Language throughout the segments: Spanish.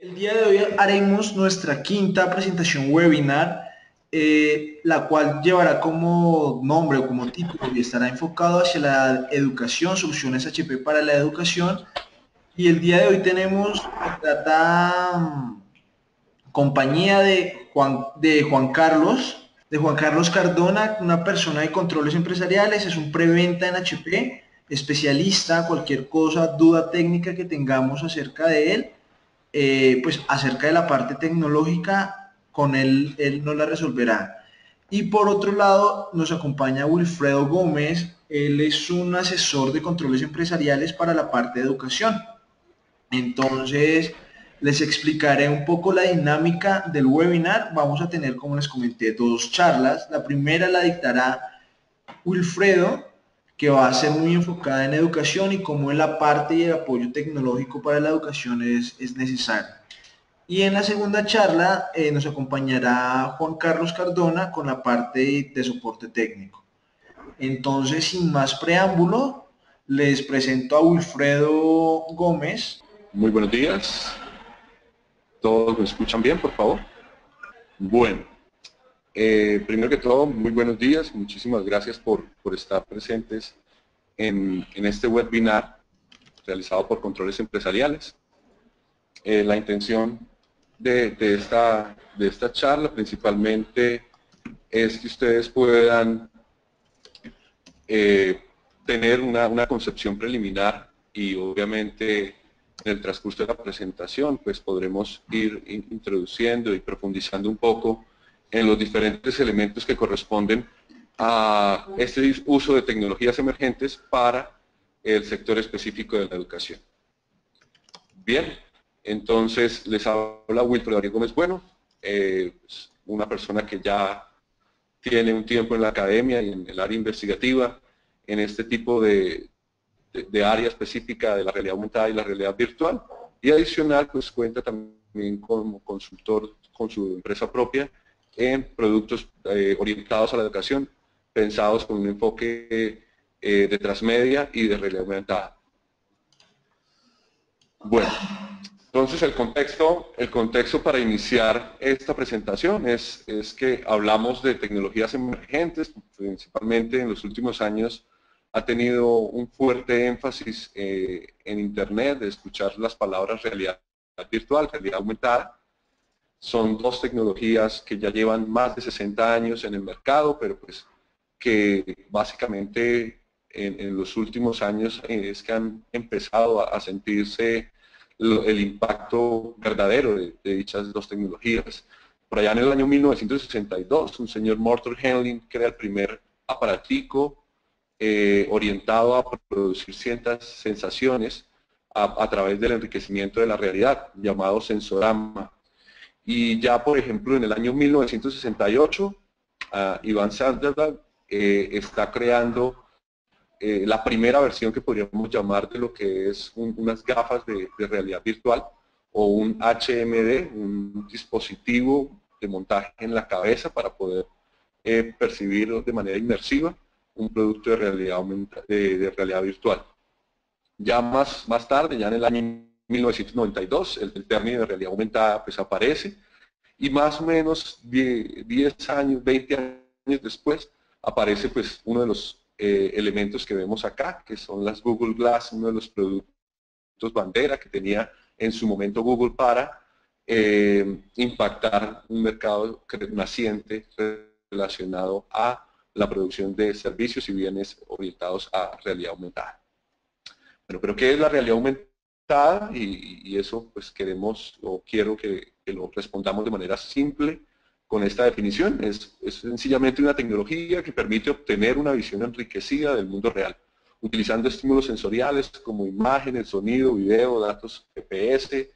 El día de hoy haremos nuestra quinta presentación webinar, la cual llevará como nombre o como título y estará enfocado hacia la educación, soluciones HP para la educación. Y el día de hoy tenemos la grata compañía de Juan Carlos Cardona, una persona de controles empresariales, es un preventa en HP, especialista, cualquier cosa, duda técnica que tengamos acerca de él, pues acerca de la parte tecnológica, con él nos la resolverá. Y por otro lado, nos acompaña Wilfredo Gómez, él es un asesor de controles empresariales para la parte de educación. Entonces, les explicaré un poco la dinámica del webinar. Vamos a tener, como les comenté, dos charlas. La primera la dictará Wilfredo, que va a ser muy enfocada en educación y cómo la parte y el apoyo tecnológico para la educación es necesario. Y en la segunda charla nos acompañará Juan Carlos Cardona con la parte de soporte técnico. Entonces, sin más preámbulo, les presento a Wilfredo Gómez. Muy buenos días. ¿Todos me escuchan bien, por favor? Bueno, primero que todo, muy buenos días. Muchísimas gracias por estar presentes en este webinar realizado por Controles Empresariales. La intención de esta charla principalmente es que ustedes puedan tener una concepción preliminar y obviamente en el transcurso de la presentación pues podremos ir introduciendo y profundizando un poco en los diferentes elementos que corresponden a este uso de tecnologías emergentes para el sector específico de la educación. Bien, entonces les habla Wilfredo Arias Gómez Bueno, una persona que ya tiene un tiempo en la academia y en el área investigativa, en este tipo de área específica de la realidad aumentada y la realidad virtual, y adicional pues cuenta también como consultor con su empresa propia en productos orientados a la educación, pensados con un enfoque de transmedia y de realidad aumentada. Bueno, entonces el contexto para iniciar esta presentación es que hablamos de tecnologías emergentes, principalmente en los últimos años ha tenido un fuerte énfasis en Internet, de escuchar las palabras realidad virtual, realidad aumentada. Son dos tecnologías que ya llevan más de 60 años en el mercado, pero pues que básicamente en los últimos años es que han empezado a sentirse el impacto verdadero de dichas dos tecnologías. Por allá en el año 1962, un señor Morton Henley crea el primer aparatico orientado a producir ciertas sensaciones a través del enriquecimiento de la realidad, llamado sensorama. Y ya, por ejemplo, en el año 1968, Ivan Sandberg está creando la primera versión que podríamos llamar de lo que es unas gafas de realidad virtual o un HMD, un dispositivo de montaje en la cabeza para poder percibir de manera inmersiva un producto de realidad, de realidad virtual. Ya más tarde, ya en el año 1992, el término de realidad aumentada pues aparece y más o menos 10 años, 20 años después aparece pues uno de los elementos que vemos acá, que son las Google Glass, uno de los productos bandera que tenía en su momento Google para impactar un mercado naciente relacionado a la producción de servicios y bienes orientados a realidad aumentada. Bueno, pero ¿qué es la realidad aumentada? Y eso pues queremos o quiero que lo respondamos de manera simple con esta definición. Es sencillamente una tecnología que permite obtener una visión enriquecida del mundo real, utilizando estímulos sensoriales como imágenes, sonido, video, datos GPS,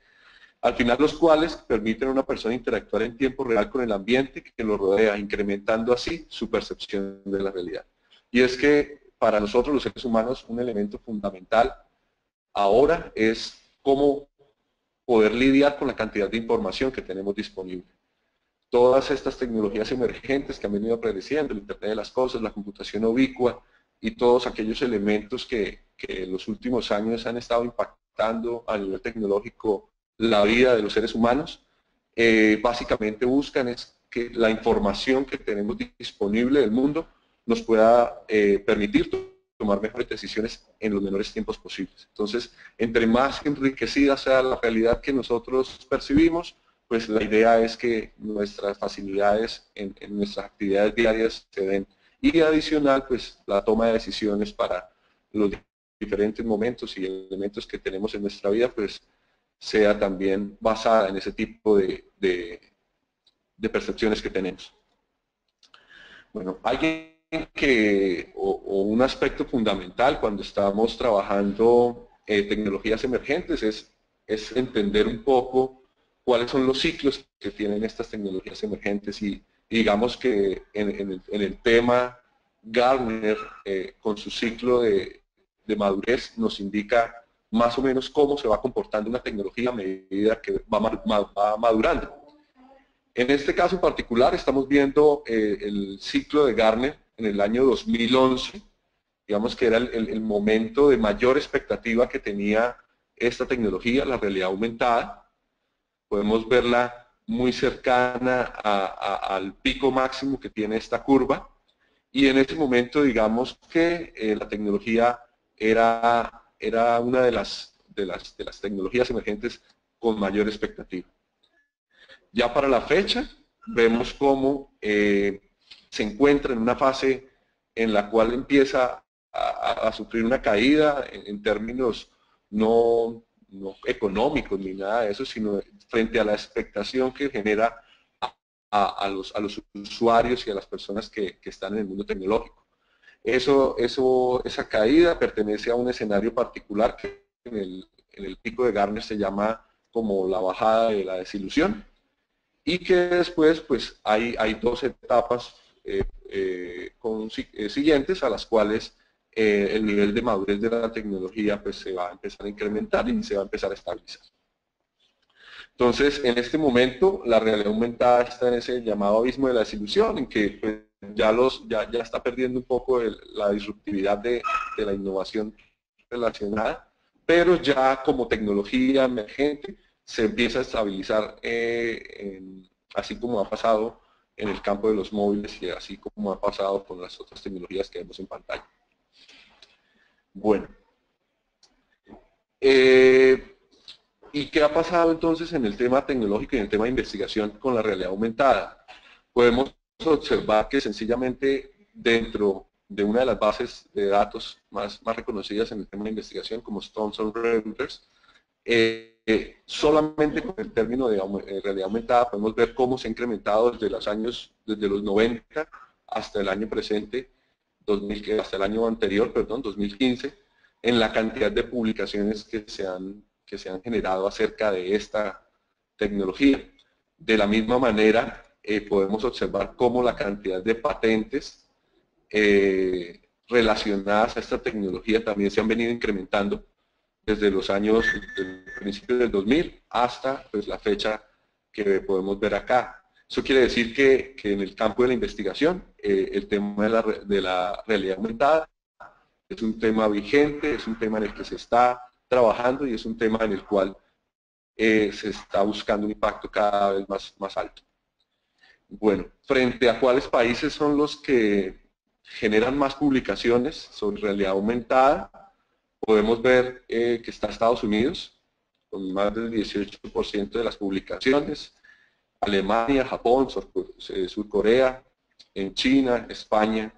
al final los cuales permiten a una persona interactuar en tiempo real con el ambiente que lo rodea, incrementando así su percepción de la realidad. Y es que para nosotros los seres humanos un elemento fundamental ahora es cómo poder lidiar con la cantidad de información que tenemos disponible. Todas estas tecnologías emergentes que han venido apareciendo, el Internet de las Cosas, la computación ubicua y todos aquellos elementos que en los últimos años han estado impactando a nivel tecnológico la vida de los seres humanos. Básicamente buscan es que la información que tenemos disponible del mundo nos pueda permitir tomar mejores decisiones en los menores tiempos posibles. Entonces, entre más enriquecida sea la realidad que nosotros percibimos, pues la idea es que nuestras facilidades en nuestras actividades diarias se den. Y adicional, pues la toma de decisiones para los diferentes momentos y elementos que tenemos en nuestra vida, pues sea también basada en ese tipo de percepciones que tenemos. Bueno, alguien o un aspecto fundamental cuando estamos trabajando tecnologías emergentes es entender un poco cuáles son los ciclos que tienen estas tecnologías emergentes y digamos que en el tema Gartner con su ciclo de madurez nos indica más o menos cómo se va comportando una tecnología a medida que va madurando. En este caso en particular estamos viendo el ciclo de Gartner en el año 2011, digamos que era el momento de mayor expectativa que tenía esta tecnología, la realidad aumentada. Podemos verla muy cercana al pico máximo que tiene esta curva y en ese momento digamos que la tecnología era una de las tecnologías emergentes con mayor expectativa. Ya para la fecha, vemos cómo se encuentra en una fase en la cual empieza a sufrir una caída en términos no económicos ni nada de eso, sino frente a la expectación que genera a los usuarios y a las personas que están en el mundo tecnológico. Esa caída pertenece a un escenario particular que en el pico de Gartner se llama como la bajada de la desilusión, y que después pues hay dos etapas siguientes a las cuales el nivel de madurez de la tecnología pues se va a empezar a incrementar y se va a empezar a estabilizar. Entonces, en este momento, la realidad aumentada está en ese llamado abismo de la desilusión, en que pues, ya está perdiendo un poco la disruptividad de la innovación relacionada, pero ya como tecnología emergente se empieza a estabilizar, así como ha pasado en el campo de los móviles y así como ha pasado con las otras tecnologías que vemos en pantalla. Bueno. ¿Y qué ha pasado entonces en el tema tecnológico y en el tema de investigación con la realidad aumentada? Podemos observar que sencillamente dentro de una de las bases de datos más reconocidas en el tema de investigación, como Thomson Reuters, solamente con el término de realidad aumentada podemos ver cómo se ha incrementado desde los 90 hasta el año presente, hasta el año anterior, perdón, 2015, en la cantidad de publicaciones que se han generado acerca de esta tecnología. De la misma manera, podemos observar cómo la cantidad de patentes relacionadas a esta tecnología también se han venido incrementando desde los años, del principio del 2000 hasta pues, la fecha que podemos ver acá. Eso quiere decir que en el campo de la investigación, el tema de la realidad aumentada es un tema vigente, es un tema en el que se está trabajando y es un tema en el cual se está buscando un impacto cada vez más alto. Bueno, frente a cuáles países son los que generan más publicaciones sobre realidad aumentada, podemos ver que está Estados Unidos, con más del 18% de las publicaciones, Alemania, Japón, Sur Corea, en China, España.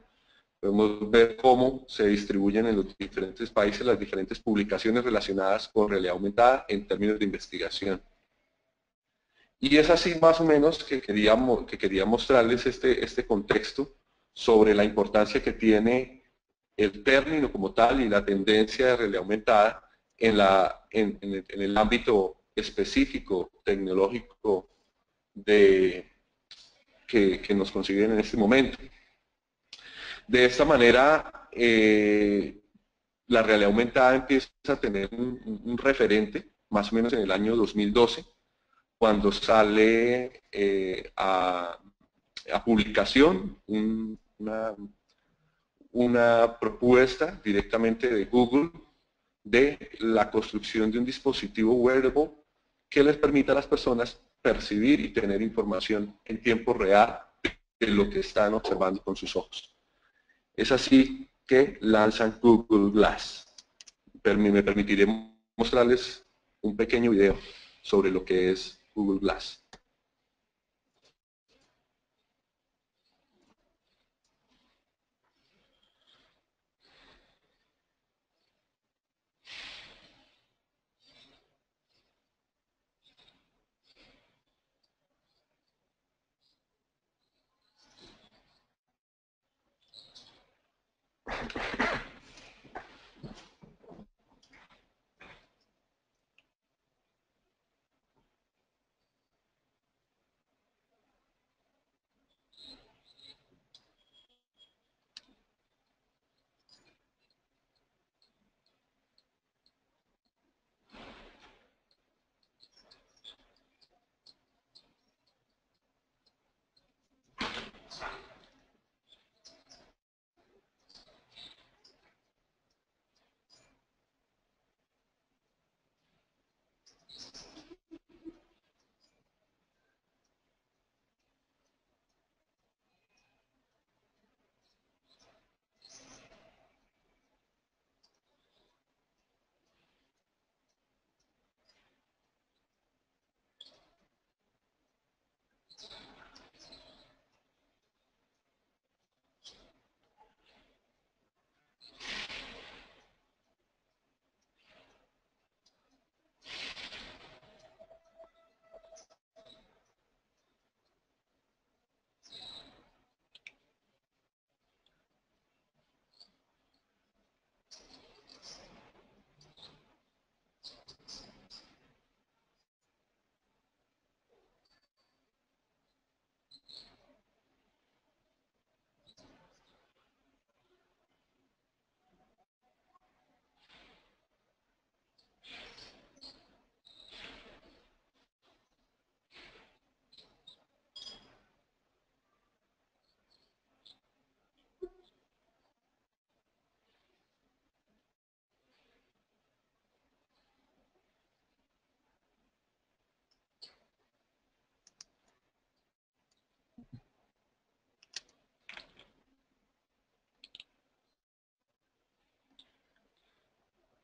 Podemos ver cómo se distribuyen en los diferentes países las diferentes publicaciones relacionadas con realidad aumentada en términos de investigación. Y es así más o menos que quería mostrarles este contexto sobre la importancia que tiene el término como tal y la tendencia de realidad aumentada en el ámbito específico tecnológico que nos consiguen en este momento. De esta manera, la realidad aumentada empieza a tener un referente, más o menos en el año 2012, cuando sale a publicación una propuesta directamente de Google de la construcción de un dispositivo wearable que les permita a las personas percibir y tener información en tiempo real de lo que están observando con sus ojos. Es así que lanzan Google Glass. Me permitiré mostrarles un pequeño video sobre lo que es Google Glass.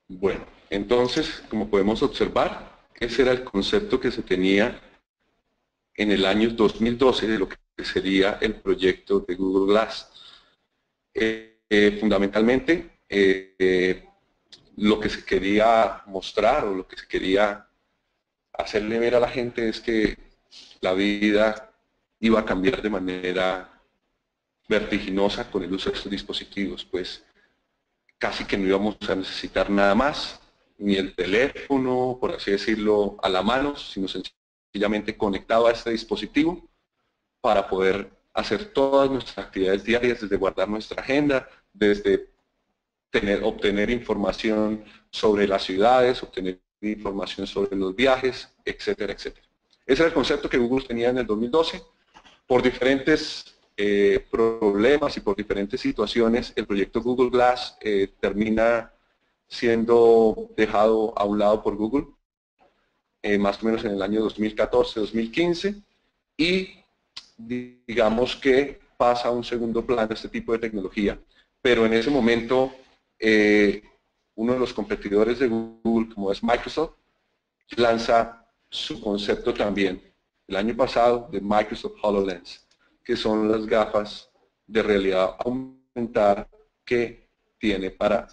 Bueno, entonces, como podemos observar, ese era el concepto que se tenía en el año 2012 de lo que sería el proyecto de Google Glass. Fundamentalmente, lo que se quería mostrar o lo que se quería hacerle ver a la gente es que la vida iba a cambiar de manera vertiginosa con el uso de estos dispositivos, pues casi que no íbamos a necesitar nada más, ni el teléfono, por así decirlo, a la mano, sino sencillamente conectado a este dispositivo para poder hacer todas nuestras actividades diarias, desde guardar nuestra agenda, desde obtener información sobre las ciudades, obtener información sobre los viajes, etcétera, etcétera. Ese era el concepto que Google tenía en el 2012. Por diferentes problemas y por diferentes situaciones, el proyecto Google Glass termina siendo dejado a un lado por Google, más o menos en el año 2014-2015, y digamos que pasa a un segundo plano este tipo de tecnología. Pero en ese momento, uno de los competidores de Google, como es Microsoft, lanza su concepto también el año pasado de Microsoft HoloLens, que son las gafas de realidad aumentada que tiene para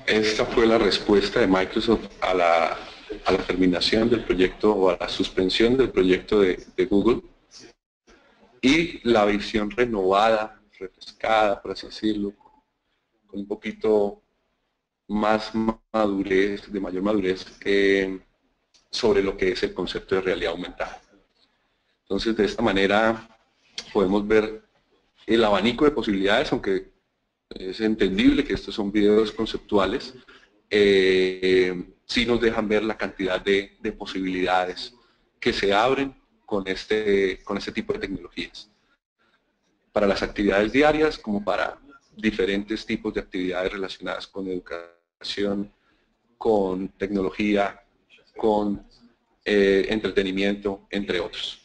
Esta fue la respuesta de Microsoft a la terminación del proyecto o a la suspensión del proyecto de Google, y la visión renovada, refrescada, por así decirlo, con un poquito más madurez, de mayor madurez, sobre lo que es el concepto de realidad aumentada. Entonces, de esta manera podemos ver el abanico de posibilidades, aunque es entendible que estos son videos conceptuales, sí nos dejan ver la cantidad de posibilidades que se abren con este tipo de tecnologías. Para las actividades diarias, como para diferentes tipos de actividades relacionadas con educación, con tecnología, con entretenimiento, entre otros.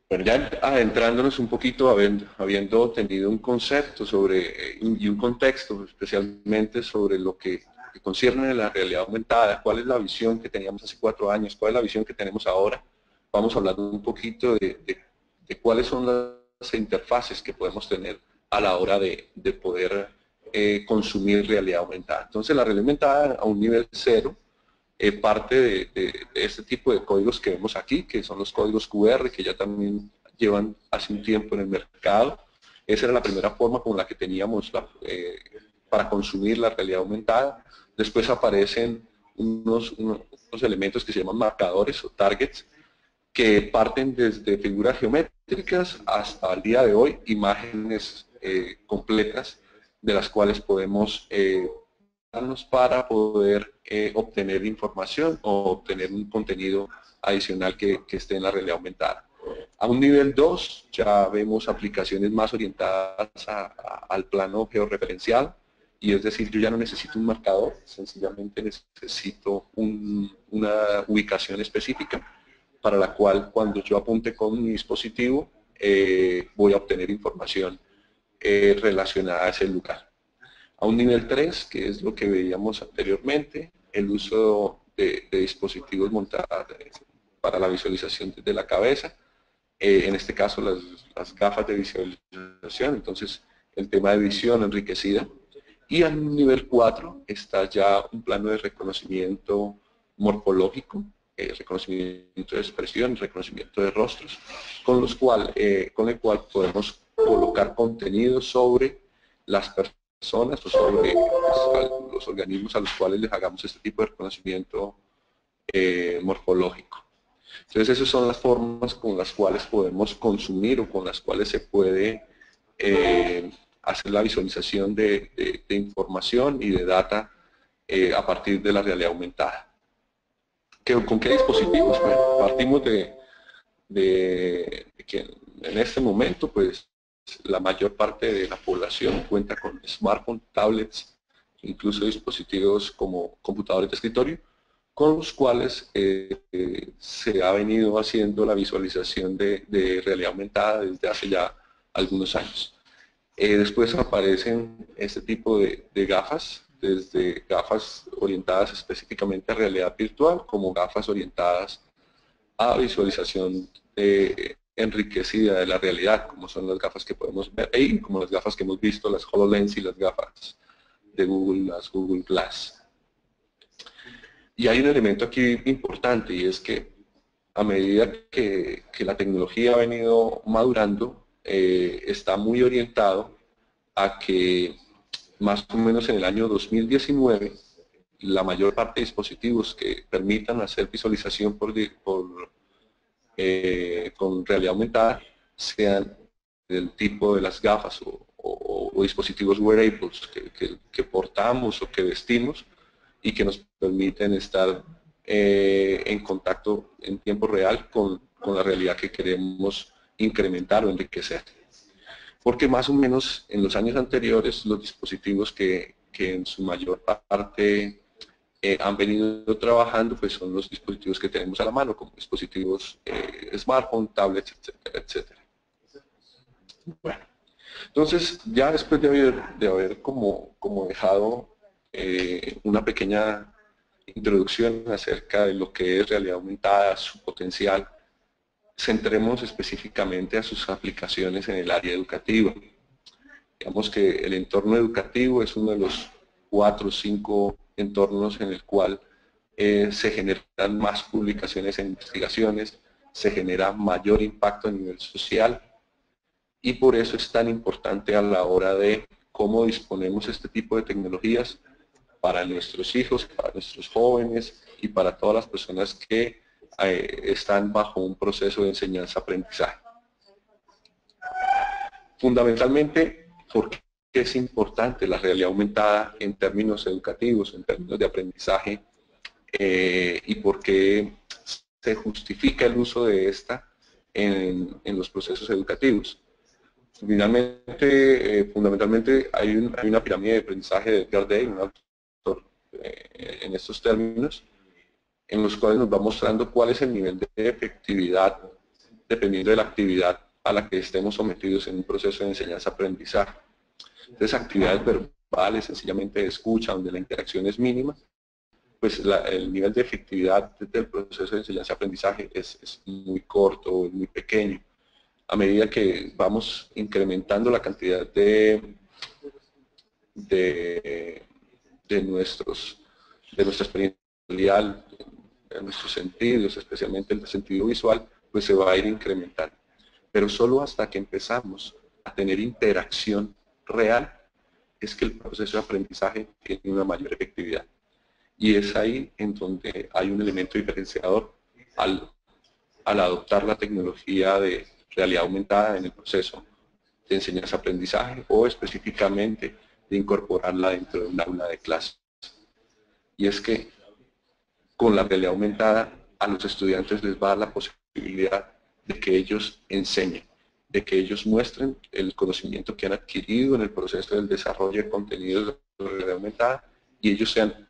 Bueno, ya adentrándonos un poquito, habiendo tenido un concepto sobre y un contexto especialmente sobre lo que concierne a la realidad aumentada, cuál es la visión que teníamos hace 4 años, cuál es la visión que tenemos ahora, vamos a hablar un poquito de cuáles son las interfaces que podemos tener a la hora de poder consumir realidad aumentada. Entonces, la realidad aumentada a un nivel 0 parte de este tipo de códigos que vemos aquí, que son los códigos QR, que ya también llevan hace un tiempo en el mercado. Esa era la primera forma con la que teníamos para consumir la realidad aumentada. Después aparecen unos elementos que se llaman marcadores o targets, que parten desde figuras geométricas hasta el día de hoy imágenes completas, de las cuales podemos para poder obtener información o obtener un contenido adicional que esté en la realidad aumentada. A un nivel 2 ya vemos aplicaciones más orientadas al plano georreferencial, y es decir, yo ya no necesito un marcador, sencillamente necesito una ubicación específica para la cual cuando yo apunte con mi dispositivo voy a obtener información relacionada a ese lugar. A un nivel 3, que es lo que veíamos anteriormente, el uso de dispositivos montados para la visualización desde la cabeza, en este caso las gafas de visualización, entonces el tema de visión enriquecida. Y a un nivel 4 está ya un plano de reconocimiento morfológico, reconocimiento de expresión, reconocimiento de rostros, con el cual podemos colocar contenido sobre las personas o sobre los organismos a los cuales les hagamos este tipo de reconocimiento morfológico. Entonces esas son las formas con las cuales podemos consumir o con las cuales se puede hacer la visualización de información y de data a partir de la realidad aumentada. ¿Con qué dispositivos? Bueno, partimos de que en este momento pues la mayor parte de la población cuenta con smartphones, tablets, incluso dispositivos como computadores de escritorio, con los cuales se ha venido haciendo la visualización de realidad aumentada desde hace ya algunos años. Después aparecen este tipo de gafas, desde gafas orientadas específicamente a realidad virtual, como gafas orientadas a visualización enriquecida de la realidad, como son las gafas que podemos ver ahí, como las gafas que hemos visto, las HoloLens y las gafas de Google, las Google Glass. Y hay un elemento aquí importante, y es que a medida que la tecnología ha venido madurando, está muy orientado a que más o menos en el año 2019 la mayor parte de dispositivos que permitan hacer visualización con realidad aumentada sean del tipo de las gafas o dispositivos wearables que portamos o que vestimos y que nos permiten estar en contacto en tiempo real con la realidad que queremos incrementar o enriquecer. Porque más o menos en los años anteriores los dispositivos que en su mayor parte han venido trabajando pues son los dispositivos que tenemos a la mano, como dispositivos smartphone, tablets, etcétera, etcétera. Bueno, entonces ya después de haber como dejado una pequeña introducción acerca de lo que es realidad aumentada, su potencial, centremos específicamente a sus aplicaciones en el área educativa. Digamos que el entorno educativo es uno de los 4 o 5 entornos en el cual se generan más publicaciones en investigaciones, se genera mayor impacto a nivel social y por eso es tan importante a la hora de cómo disponemos este tipo de tecnologías para nuestros hijos, para nuestros jóvenes y para todas las personas que están bajo un proceso de enseñanza-aprendizaje. Fundamentalmente, ¿por qué es importante la realidad aumentada en términos educativos, en términos de aprendizaje? Y por qué se justifica el uso de esta en los procesos educativos. Finalmente, fundamentalmente, hay una pirámide de aprendizaje de Edgar Day, un autor en estos términos, en los cuales nos va mostrando cuál es el nivel de efectividad dependiendo de la actividad a la que estemos sometidos en un proceso de enseñanza-aprendizaje. Entonces, actividades verbales, sencillamente de escucha, donde la interacción es mínima, pues el nivel de efectividad del proceso de enseñanza-aprendizaje es muy corto, es muy pequeño. A medida que vamos incrementando la cantidad de nuestra experiencia sensorial, de nuestros sentidos, especialmente el sentido visual, pues se va a ir incrementando. Pero solo hasta que empezamos a tener interacción real es que el proceso de aprendizaje tiene una mayor efectividad. Y es ahí en donde hay un elemento diferenciador al adoptar la tecnología de realidad aumentada en el proceso de enseñanza-aprendizaje o específicamente de incorporarla dentro de un aula de clase. Y es que con la realidad aumentada a los estudiantes les va a dar la posibilidad de que ellos enseñen, de que ellos muestren el conocimiento que han adquirido en el proceso del desarrollo de contenidos de realidad aumentada y ellos sean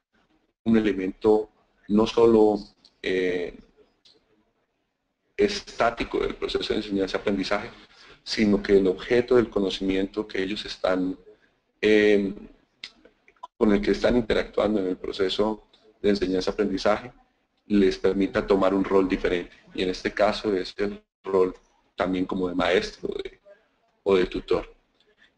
un elemento no solo estático del proceso de enseñanza-aprendizaje, sino que el objeto del conocimiento que ellos están, con el que están interactuando en el proceso de enseñanza-aprendizaje, les permita tomar un rol diferente. Y en este caso es el rol también como de maestro o de tutor.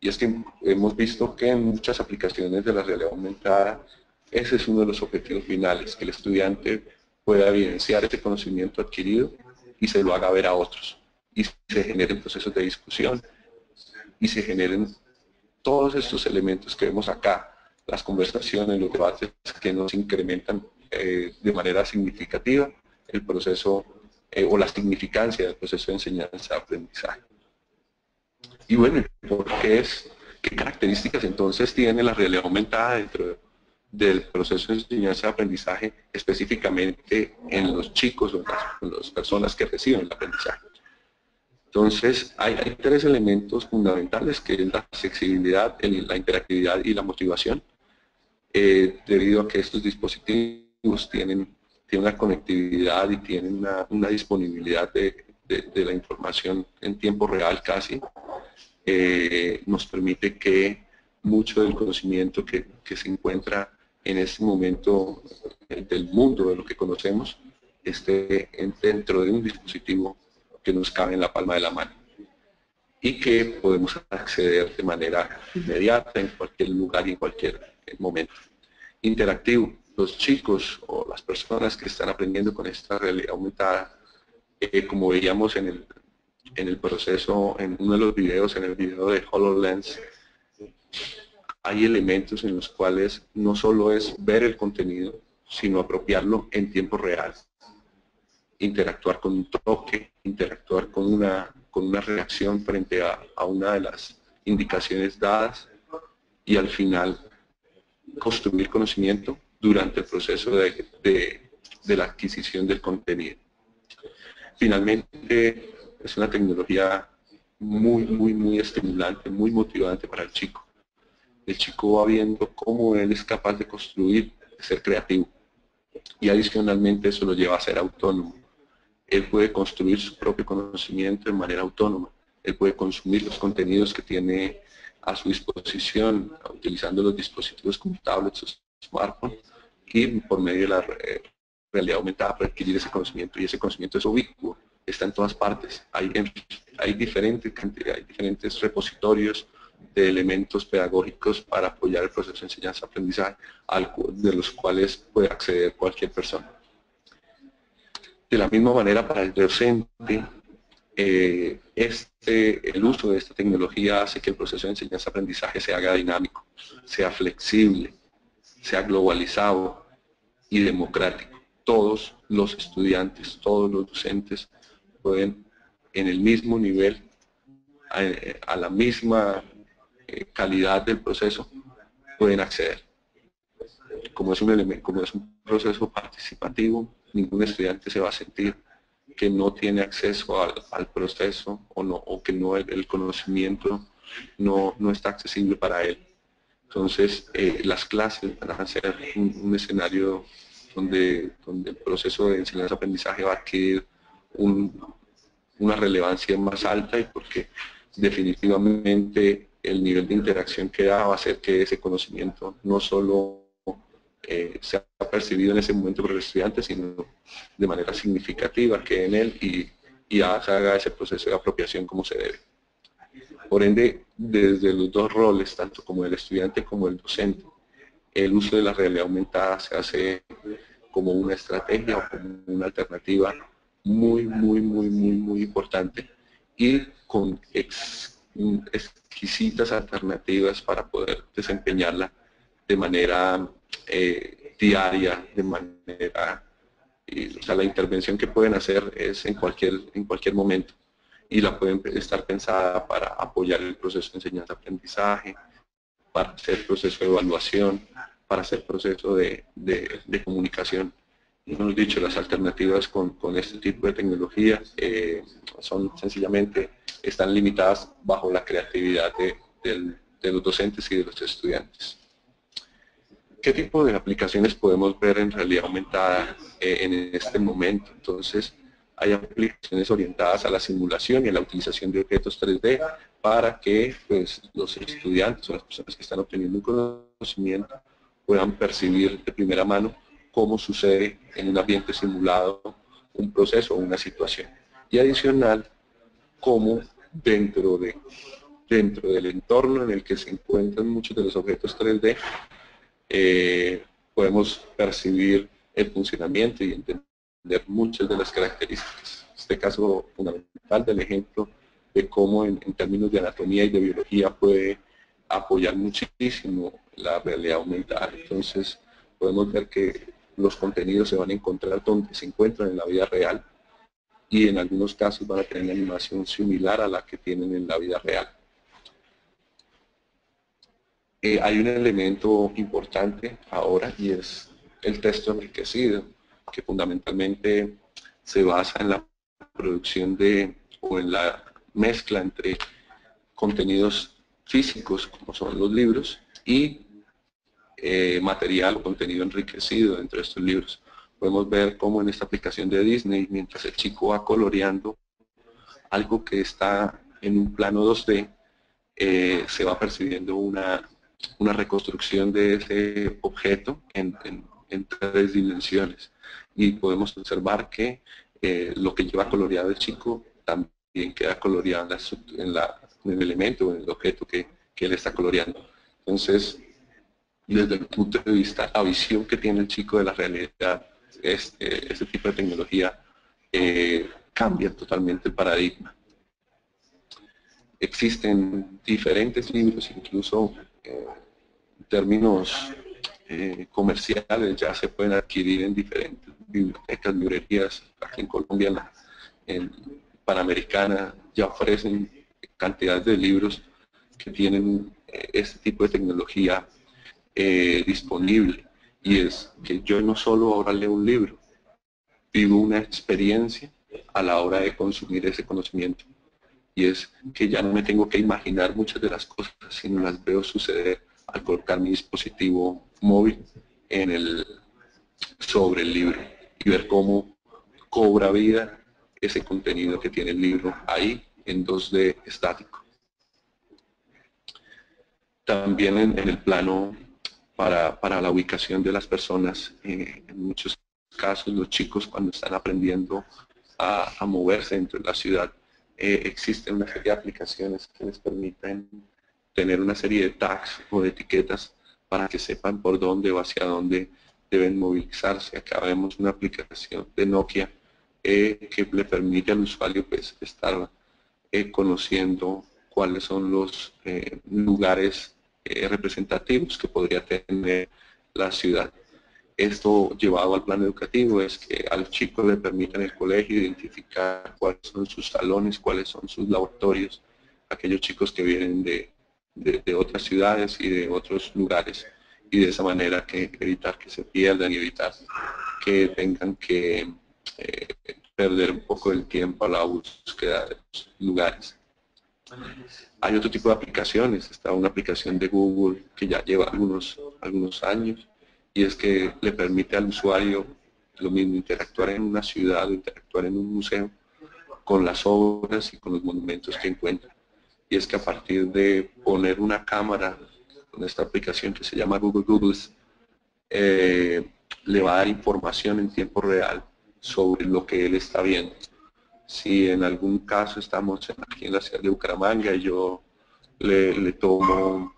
Y es que hemos visto que en muchas aplicaciones de la realidad aumentada, ese es uno de los objetivos finales, que el estudiante pueda evidenciar este conocimiento adquirido y se lo haga ver a otros. Y se generen procesos de discusión y se generen todos estos elementos que vemos acá, las conversaciones, los debates que nos incrementan de manera significativa el proceso o la significancia del proceso de enseñanza-aprendizaje. Y bueno, ¿qué características entonces tiene la realidad aumentada dentro del proceso de enseñanza-aprendizaje, específicamente en los chicos o en las personas que reciben el aprendizaje? Entonces, hay 3 elementos fundamentales, que es la flexibilidad, la interactividad y la motivación, debido a que estos dispositivos tienen una conectividad y tienen una disponibilidad de la información en tiempo real casi, nos permite que mucho del conocimiento que se encuentra en este momento del mundo, de lo que conocemos, esté dentro de un dispositivo que nos cabe en la palma de la mano y que podemos acceder de manera inmediata en cualquier lugar y en cualquier momento. Interactivo. Los chicos o las personas que están aprendiendo con esta realidad aumentada, como veíamos en el proceso, en uno de los videos, en el video de HoloLens, hay elementos en los cuales no solo es ver el contenido, sino apropiarlo en tiempo real. Interactuar con un toque, interactuar con una reacción frente a una de las indicaciones dadas y al final construir conocimiento durante el proceso de la adquisición del contenido. Finalmente, es una tecnología muy estimulante, muy motivante para el chico. El chico va viendo cómo él es capaz de construir, de ser creativo. Y adicionalmente eso lo lleva a ser autónomo. Él puede construir su propio conocimiento de manera autónoma. Él puede consumir los contenidos que tiene a su disposición, utilizando los dispositivos como tablets o smartphones, y por medio de la realidad aumentada para adquirir ese conocimiento. Y ese conocimiento es ubicuo, está en todas partes. Hay diferentes repositorios de elementos pedagógicos para apoyar el proceso de enseñanza-aprendizaje, de los cuales puede acceder cualquier persona. De la misma manera, para el docente, el uso de esta tecnología hace que el proceso de enseñanza-aprendizaje se haga dinámico, sea flexible, sea globalizado y democrático. Todos los estudiantes, todos los docentes pueden en el mismo nivel, a la misma calidad del proceso, pueden acceder. Como es un proceso participativo, ningún estudiante se va a sentir que no tiene acceso al proceso o que el conocimiento no está accesible para él. Entonces, las clases van a ser un escenario donde el proceso de enseñanza-aprendizaje va a adquirir una relevancia más alta, y porque definitivamente el nivel de interacción que da va a hacer que ese conocimiento no solo sea percibido en ese momento por el estudiante, sino de manera significativa que en él y se haga ese proceso de apropiación como se debe. Por ende, desde los dos roles, tanto como el estudiante como el docente, el uso de la realidad aumentada se hace como una estrategia o como una alternativa muy importante, y con exquisitas alternativas para poder desempeñarla de manera diaria, de manera, o sea, la intervención que pueden hacer es en cualquier momento, y la pueden estar pensada para apoyar el proceso de enseñanza-aprendizaje, para hacer proceso de evaluación, para hacer proceso de comunicación. Y hemos dicho, las alternativas con este tipo de tecnologías son sencillamente, están limitadas bajo la creatividad de los docentes y de los estudiantes. ¿Qué tipo de aplicaciones podemos ver en realidad aumentada en este momento? Entonces, hay aplicaciones orientadas a la simulación y a la utilización de objetos 3D para que pues, los estudiantes o las personas que están obteniendo un conocimiento puedan percibir de primera mano cómo sucede en un ambiente simulado un proceso o una situación. Y adicional, cómo dentro del entorno en el que se encuentran muchos de los objetos 3D, podemos percibir el funcionamiento y entender muchas de las características. Este caso fundamental del ejemplo de cómo en términos de anatomía y de biología puede apoyar muchísimo la realidad aumentada. Entonces podemos ver que los contenidos se van a encontrar donde se encuentran en la vida real, y en algunos casos van a tener una animación similar a la que tienen en la vida real. Hay un elemento importante ahora, y es el texto enriquecido, que fundamentalmente se basa en la producción o en la mezcla entre contenidos físicos, como son los libros, y material o contenido enriquecido dentro de estos libros. Podemos ver cómo en esta aplicación de Disney, mientras el chico va coloreando algo que está en un plano 2D, se va percibiendo una reconstrucción de ese objeto en 3 dimensiones, y podemos observar que lo que lleva coloreado el chico también queda coloreado en el elemento o en el objeto que él está coloreando. Entonces, desde el punto de vista, la visión que tiene el chico de la realidad, este tipo de tecnología cambia totalmente el paradigma. Existen diferentes libros, incluso en términos comerciales, ya se pueden adquirir en diferentes bibliotecas, librerías. Aquí en Colombia, en Panamericana, ya ofrecen cantidades de libros que tienen este tipo de tecnología disponible, y es que yo no solo ahora leo un libro, vivo una experiencia a la hora de consumir ese conocimiento. Y es que ya no me tengo que imaginar muchas de las cosas, sino las veo suceder al colocar mi dispositivo móvil sobre el libro y ver cómo cobra vida ese contenido que tiene el libro ahí en 2D estático. También en el plano para la ubicación de las personas, en muchos casos los chicos cuando están aprendiendo a moverse dentro de la ciudad, existen una serie de aplicaciones que les permiten tener una serie de tags o de etiquetas para que sepan por dónde o hacia dónde deben movilizarse. Acá vemos una aplicación de Nokia que le permite al usuario pues, estar conociendo cuáles son los lugares representativos que podría tener la ciudad. Esto llevado al plano educativo es que al chico le permite en el colegio identificar cuáles son sus salones, cuáles son sus laboratorios, aquellos chicos que vienen de otras ciudades y de otros lugares, y de esa manera que evitar que se pierdan y evitar que tengan que perder un poco el tiempo a la búsqueda de los lugares. Hay otro tipo de aplicaciones, está una aplicación de Google que ya lleva algunos años, y es que le permite al usuario lo mismo, interactuar en una ciudad, interactuar en un museo con las obras y con los monumentos que encuentra. Y es que a partir de poner una cámara con esta aplicación que se llama Google Doodles, le va a dar información en tiempo real sobre lo que él está viendo. Si en algún caso estamos aquí en la ciudad de Bucaramanga y yo le tomo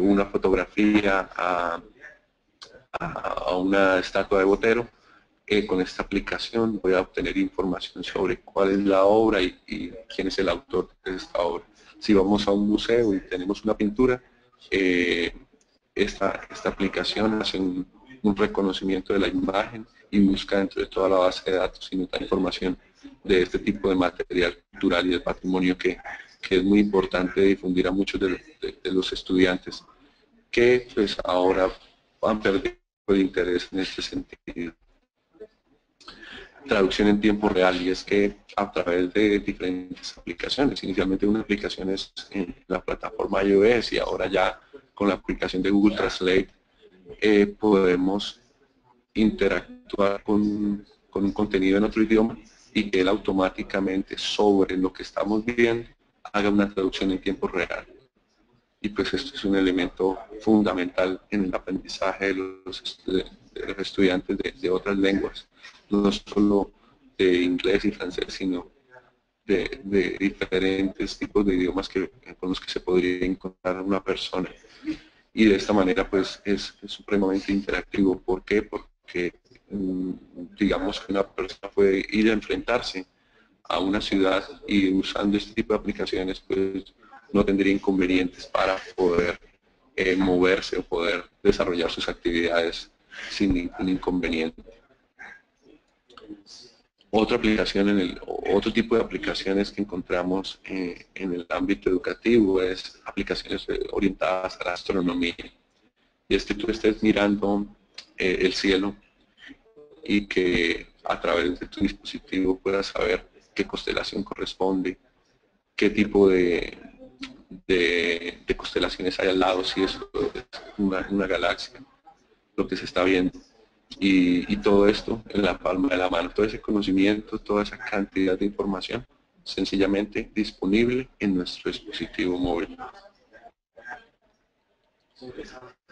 una fotografía a una estatua de Botero, con esta aplicación voy a obtener información sobre cuál es la obra y quién es el autor de esta obra. Si vamos a un museo y tenemos una pintura, esta aplicación hace un reconocimiento de la imagen y busca dentro de toda la base de datos y nos da información de este tipo de material cultural y de patrimonio que es muy importante difundir a muchos de los estudiantes que pues ahora han perdido el interés en este sentido. Traducción en tiempo real, y es que a través de diferentes aplicaciones, inicialmente una aplicación es en la plataforma iOS y ahora ya con la aplicación de Google Translate podemos interactuar con un contenido en otro idioma y que él automáticamente sobre lo que estamos viendo haga una traducción en tiempo real. Y pues esto es un elemento fundamental en el aprendizaje de los estudiantes de otras lenguas, no solo de inglés y francés, sino de diferentes tipos de idiomas con los que se podría encontrar una persona. Y de esta manera pues es supremamente interactivo. ¿Por qué? Porque digamos que una persona puede ir a enfrentarse a una ciudad y usando este tipo de aplicaciones pues no tendría inconvenientes para poder moverse o poder desarrollar sus actividades sin ningún inconveniente. Otro tipo de aplicaciones que encontramos en el ámbito educativo es aplicaciones orientadas a la astronomía. Y es que tú estés mirando el cielo y que a través de tu dispositivo puedas saber qué constelación corresponde, qué tipo de constelaciones hay al lado, si es una galaxia, lo que se está viendo. Y todo esto en la palma de la mano, todo ese conocimiento, toda esa cantidad de información, sencillamente disponible en nuestro dispositivo móvil.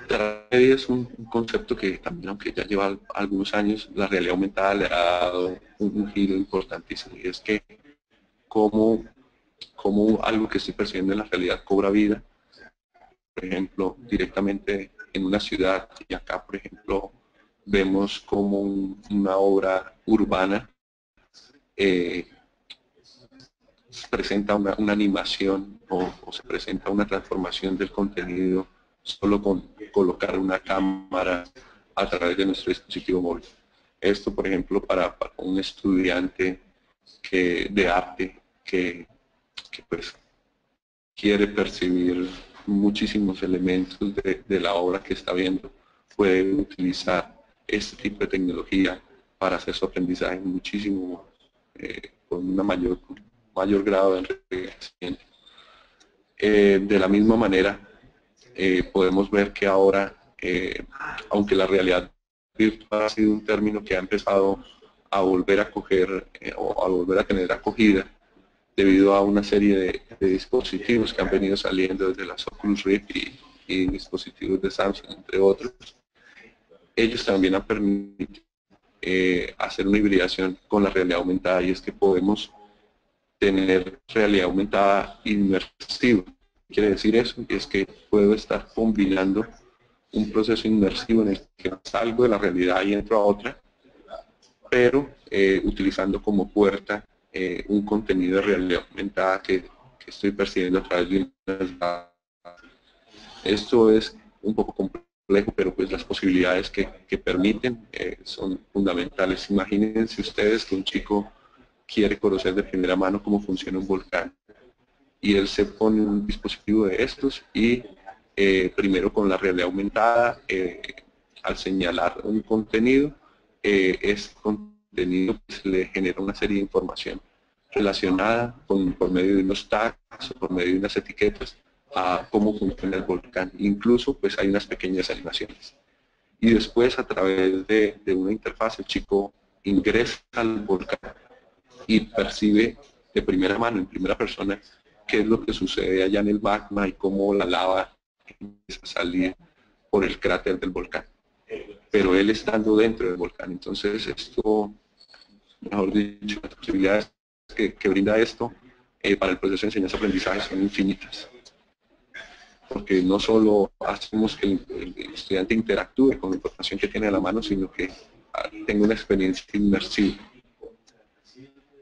La realidad es un concepto que también, aunque ya lleva algunos años, la realidad aumentada le ha dado un giro importantísimo, y es que como algo que estoy percibiendo en la realidad cobra vida, por ejemplo, directamente en una ciudad, y acá, por ejemplo, vemos como una obra urbana presenta una animación o se presenta una transformación del contenido solo con colocar una cámara a través de nuestro dispositivo móvil. Esto, por ejemplo, para un estudiante de arte que pues quiere percibir muchísimos elementos de la obra que está viendo, puede utilizar este tipo de tecnología para hacer su aprendizaje muchísimo con una mayor grado de enriquecimiento. De la misma manera, podemos ver que ahora, aunque la realidad virtual ha sido un término que ha empezado a volver a coger o a volver a tener acogida debido a una serie de dispositivos que han venido saliendo desde las Oculus Rift y dispositivos de Samsung, entre otros, ellos también han permitido hacer una hibridación con la realidad aumentada, y es que podemos tener realidad aumentada inmersiva. ¿Qué quiere decir eso? Es que puedo estar combinando un proceso inmersivo en el que salgo de la realidad y entro a otra, pero utilizando como puerta un contenido de realidad aumentada que estoy percibiendo a través de una... Esto es un poco complejo, pero pues las posibilidades que permiten son fundamentales. Imagínense ustedes que un chico quiere conocer de primera mano cómo funciona un volcán, y él se pone un dispositivo de estos y primero con la realidad aumentada, al señalar un contenido, ese contenido pues, le genera una serie de información relacionada por medio de unos tags o por medio de unas etiquetas a cómo funciona el volcán. Incluso pues hay unas pequeñas animaciones. Y después a través de una interfaz el chico ingresa al volcán y percibe de primera mano, en primera persona, qué es lo que sucede allá en el magma y cómo la lava empieza a salir por el cráter del volcán. Pero él estando dentro del volcán. Entonces esto, mejor dicho, las posibilidades que brinda esto para el proceso de enseñanza-aprendizaje son infinitas. Porque no solo hacemos que el estudiante interactúe con la información que tiene a la mano, sino que tenga una experiencia inmersiva.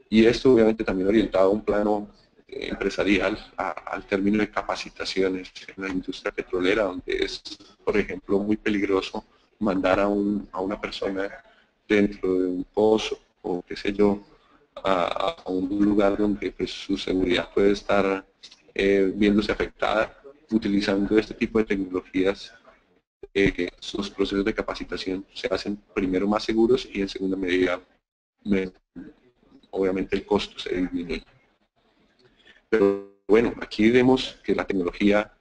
Y esto obviamente también orientado a un plano empresarial, al término de capacitaciones en la industria petrolera, donde es, por ejemplo, muy peligroso mandar a una persona dentro de un pozo o qué sé yo, a un lugar donde pues, su seguridad puede estar viéndose afectada. Utilizando este tipo de tecnologías, sus procesos de capacitación se hacen primero más seguros y en segunda medida obviamente el costo se disminuye. Pero bueno, aquí vemos que la tecnología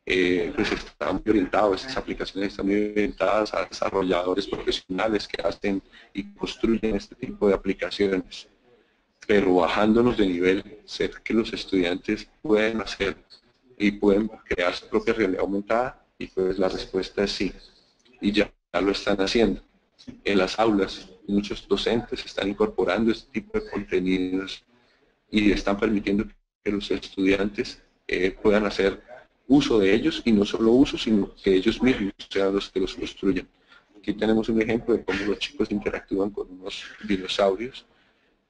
pues está muy orientada, estas aplicaciones están muy orientadas a desarrolladores profesionales que hacen y construyen este tipo de aplicaciones. Pero bajándonos de nivel, ¿será que los estudiantes pueden hacer y pueden crear su propia realidad aumentada? Y pues la respuesta es sí, y ya lo están haciendo. En las aulas, muchos docentes están incorporando este tipo de contenidos y están permitiendo que los estudiantes puedan hacer uso de ellos, y no solo uso, sino que ellos mismos sean los que los construyan. Aquí tenemos un ejemplo de cómo los chicos interactúan con unos dinosaurios,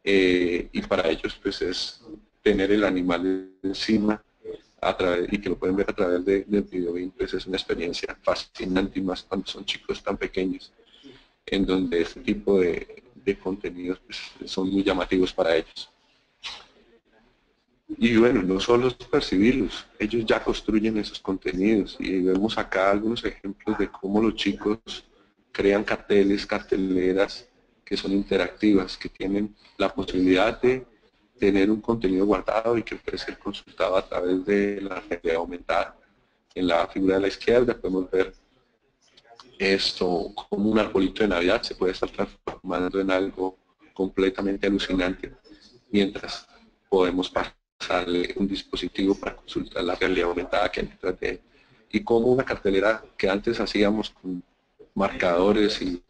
y para ellos pues es tener el animal encima y que lo pueden ver a través del video, pues es una experiencia fascinante, y más cuando son chicos tan pequeños, en donde este tipo de contenidos pues, son muy llamativos para ellos. Y bueno, no solo es percibirlos, ellos ya construyen esos contenidos, y vemos acá algunos ejemplos de cómo los chicos crean carteles, carteleras que son interactivas, que tienen la posibilidad de tener un contenido guardado y que puede ser consultado a través de la realidad aumentada. En la figura de la izquierda podemos ver esto, como un arbolito de Navidad se puede estar transformando en algo completamente alucinante, mientras podemos pasarle un dispositivo para consultar la realidad aumentada que hay detrás de él. Y como una cartelera que antes hacíamos con marcadores y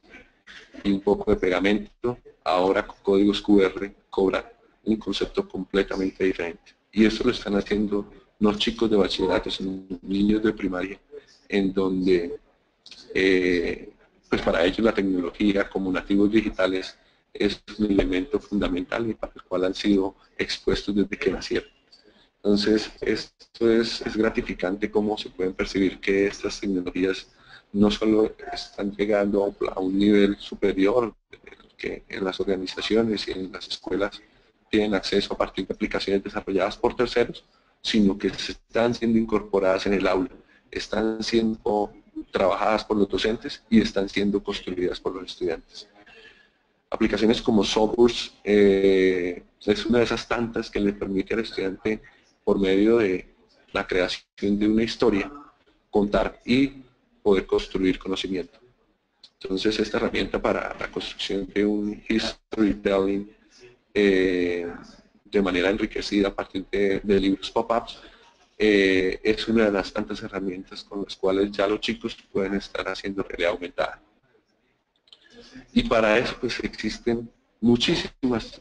un poco de pegamento, ahora con códigos QR cobra un concepto completamente diferente. Y esto lo están haciendo no chicos de bachillerato, sino niños de primaria, en donde pues para ellos la tecnología como nativos digitales es un elemento fundamental y para el cual han sido expuestos desde que nacieron. Entonces, esto es gratificante cómo se pueden percibir que estas tecnologías no solo están llegando a un nivel superior, que en las organizaciones y en las escuelas tienen acceso a partir de aplicaciones desarrolladas por terceros, sino que están siendo incorporadas en el aula, están siendo trabajadas por los docentes y están siendo construidas por los estudiantes. Aplicaciones como Sopurs es una de esas tantas que le permite al estudiante, por medio de la creación de una historia, contar y poder construir conocimiento. Entonces, esta herramienta para la construcción de un storytelling de manera enriquecida a partir de libros pop-ups es una de las tantas herramientas con las cuales ya los chicos pueden estar haciendo realidad aumentada. Y para eso pues existen muchísimas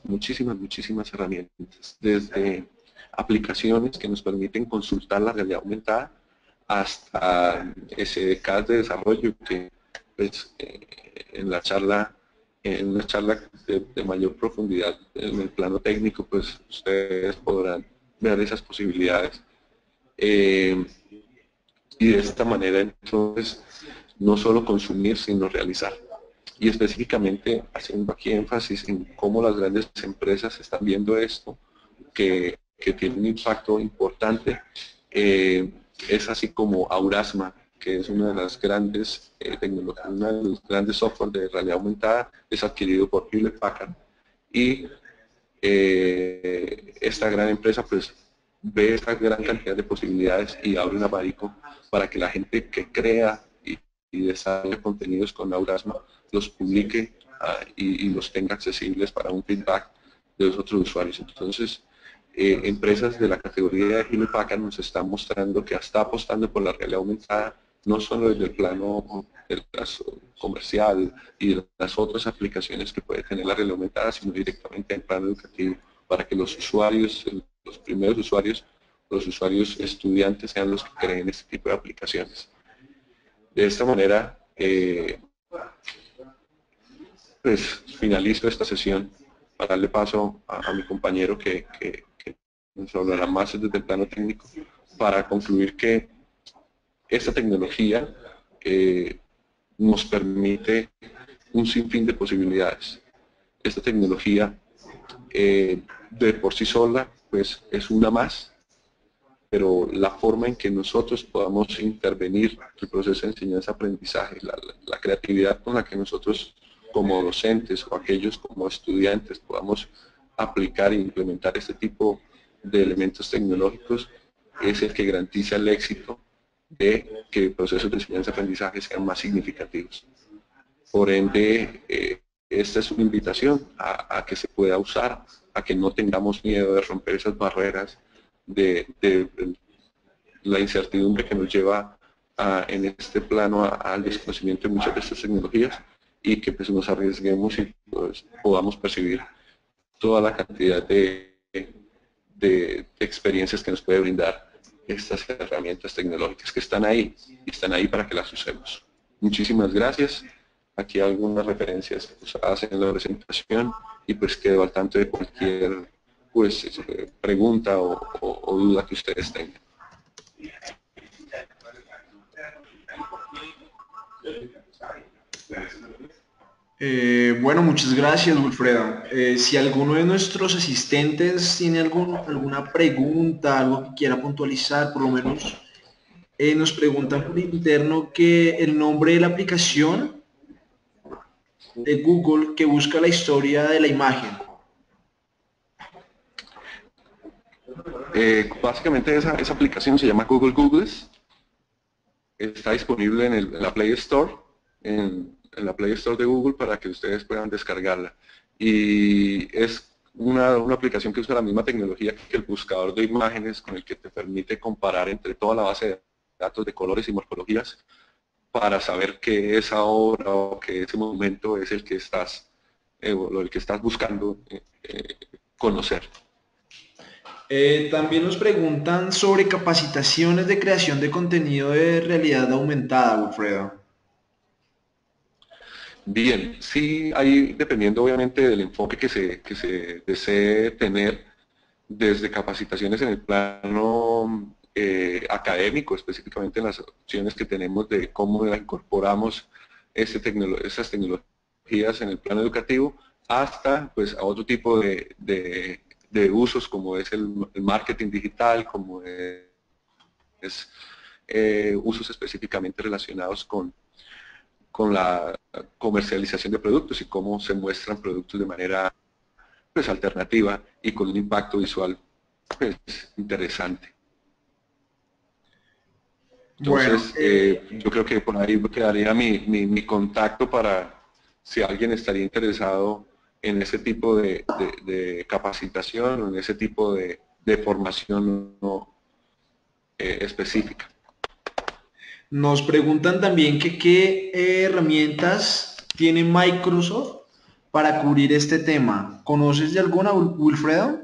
herramientas, desde aplicaciones que nos permiten consultar la realidad aumentada hasta SDKs de desarrollo que pues, en una charla de mayor profundidad en el plano técnico, pues ustedes podrán ver esas posibilidades. Y de esta manera entonces no solo consumir sino realizar, y específicamente haciendo aquí énfasis en cómo las grandes empresas están viendo esto que tiene un impacto importante. Es así como Aurasma, que es una de las grandes tecnologías, una de los grandes software de realidad aumentada, es adquirido por Hewlett Packard, y esta gran empresa pues ve esta gran cantidad de posibilidades y abre un abanico para que la gente que crea y desarrolla contenidos con Aurasma los publique y los tenga accesibles para un feedback de los otros usuarios. Entonces, empresas de la categoría de Hewlett Packard nos están mostrando que está apostando por la realidad aumentada, no solo desde el plano del caso comercial y de las otras aplicaciones que puede tener la realidad aumentada, sino directamente en el plano educativo, para que los usuarios, los primeros usuarios, los usuarios estudiantes sean los que creen este tipo de aplicaciones. De esta manera, pues finalizo esta sesión para darle paso a mi compañero que nos hablará más desde el plano técnico, para concluir que esta tecnología nos permite un sinfín de posibilidades. Esta tecnología de por sí sola pues es una más, pero la forma en que nosotros podamos intervenir el proceso de enseñanza-aprendizaje, la creatividad con la que nosotros como docentes o aquellos como estudiantes podamos aplicar e implementar este tipo de elementos tecnológicos es el que garantiza el éxito de que procesos de enseñanza-aprendizaje sean más significativos. Por ende, esta es una invitación a que se pueda usar, a que no tengamos miedo de romper esas barreras de la incertidumbre que nos lleva en este plano al desconocimiento de muchas de estas tecnologías, y que pues nos arriesguemos y pues, podamos percibir toda la cantidad de experiencias que nos puede brindar estas herramientas tecnológicas que están ahí, y están ahí para que las usemos. Muchísimas gracias. Aquí algunas referencias usadas en la presentación, y pues quedo al tanto de cualquier pues, pregunta o duda que ustedes tengan. Bueno, muchas gracias, Wilfredo. Si alguno de nuestros asistentes tiene alguna pregunta, algo que quiera puntualizar, por lo menos nos preguntan por interno que el nombre de la aplicación de Google que busca la historia de la imagen. Básicamente esa aplicación se llama Google Googles. Está disponible en la Play Store, en la Play Store de Google, para que ustedes puedan descargarla. Y es una aplicación que usa la misma tecnología que el buscador de imágenes, con el que te permite comparar entre toda la base de datos de colores y morfologías para saber que esa obra o que ese momento es el que estás, el que estás buscando conocer. También nos preguntan sobre capacitaciones de creación de contenido de realidad aumentada, Wilfredo. Bien, sí, ahí dependiendo obviamente del enfoque que se desee tener, desde capacitaciones en el plano académico, específicamente en las opciones que tenemos de cómo incorporamos estas tecnologías en el plano educativo, hasta pues a otro tipo de usos, como es el marketing digital, como es usos específicamente relacionados con la comercialización de productos y cómo se muestran productos de manera pues alternativa y con un impacto visual pues interesante. Bueno, Entonces, yo creo que por ahí quedaría mi contacto para si alguien estaría interesado en ese tipo de capacitación o en ese tipo de formación no, específica. nos preguntan también que qué herramientas tiene Microsoft para cubrir este tema. ¿Conoces de alguna, Wilfredo?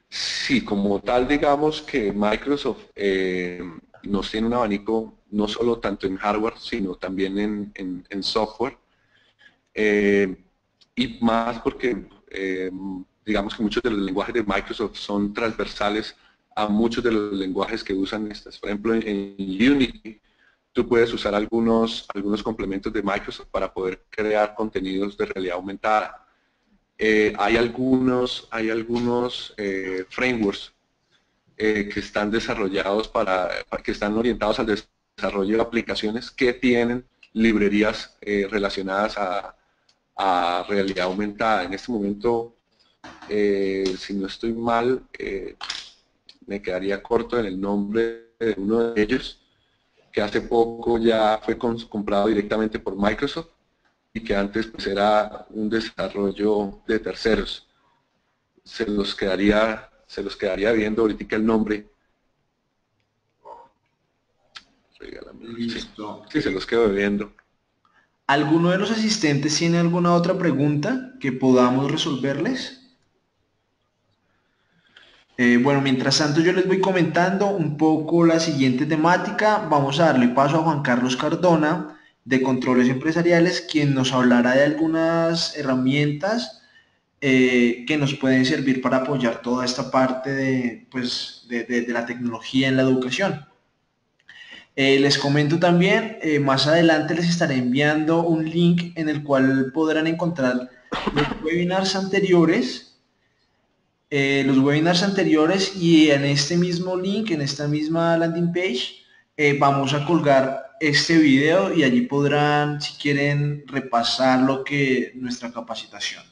Sí, como tal, digamos que Microsoft nos tiene un abanico no solo tanto en hardware, sino también en software. Y más porque digamos que muchos de los lenguajes de Microsoft son transversales a muchos de los lenguajes que usan estas. Por ejemplo, en Unity tú puedes usar algunos complementos de Microsoft para poder crear contenidos de realidad aumentada. Hay algunos frameworks que están desarrollados que están orientados al desarrollo de aplicaciones que tienen librerías relacionadas a realidad aumentada. En este momento, si no estoy mal, me quedaría corto en el nombre de uno de ellos, que hace poco ya fue comprado directamente por Microsoft y que antes pues era un desarrollo de terceros. Se los quedaría viendo ahorita el nombre. Regálamelo. Sí, Listo. sí, se los quedo viendo. ¿Alguno de los asistentes tiene alguna otra pregunta que podamos resolverles? Bueno, mientras tanto yo les voy comentando un poco la siguiente temática. Vamos a darle paso a Juan Carlos Cardona de Controles Empresariales, quien nos hablará de algunas herramientas que nos pueden servir para apoyar toda esta parte de, pues, de la tecnología en la educación. Les comento también, más adelante les estaré enviando un link en el cual podrán encontrar los webinars anteriores y en este mismo link, en esta misma landing page, vamos a colgar este video y allí podrán, si quieren, repasar lo que nuestra capacitación.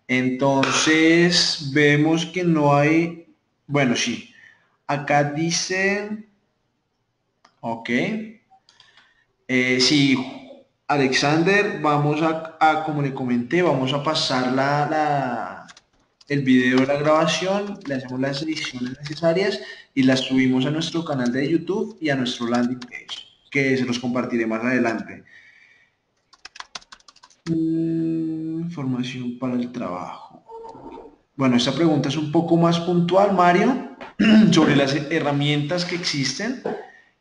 Entonces, vemos que no hay, bueno, sí, acá dice, ok, sí, Alexander, vamos como le comenté, vamos a pasar el video de la grabación, le hacemos las ediciones necesarias y las subimos a nuestro canal de YouTube y a nuestro landing page, que se los compartiré más adelante. Formación para el trabajo. Bueno, esta pregunta es un poco más puntual, Mario, sobre las herramientas que existen.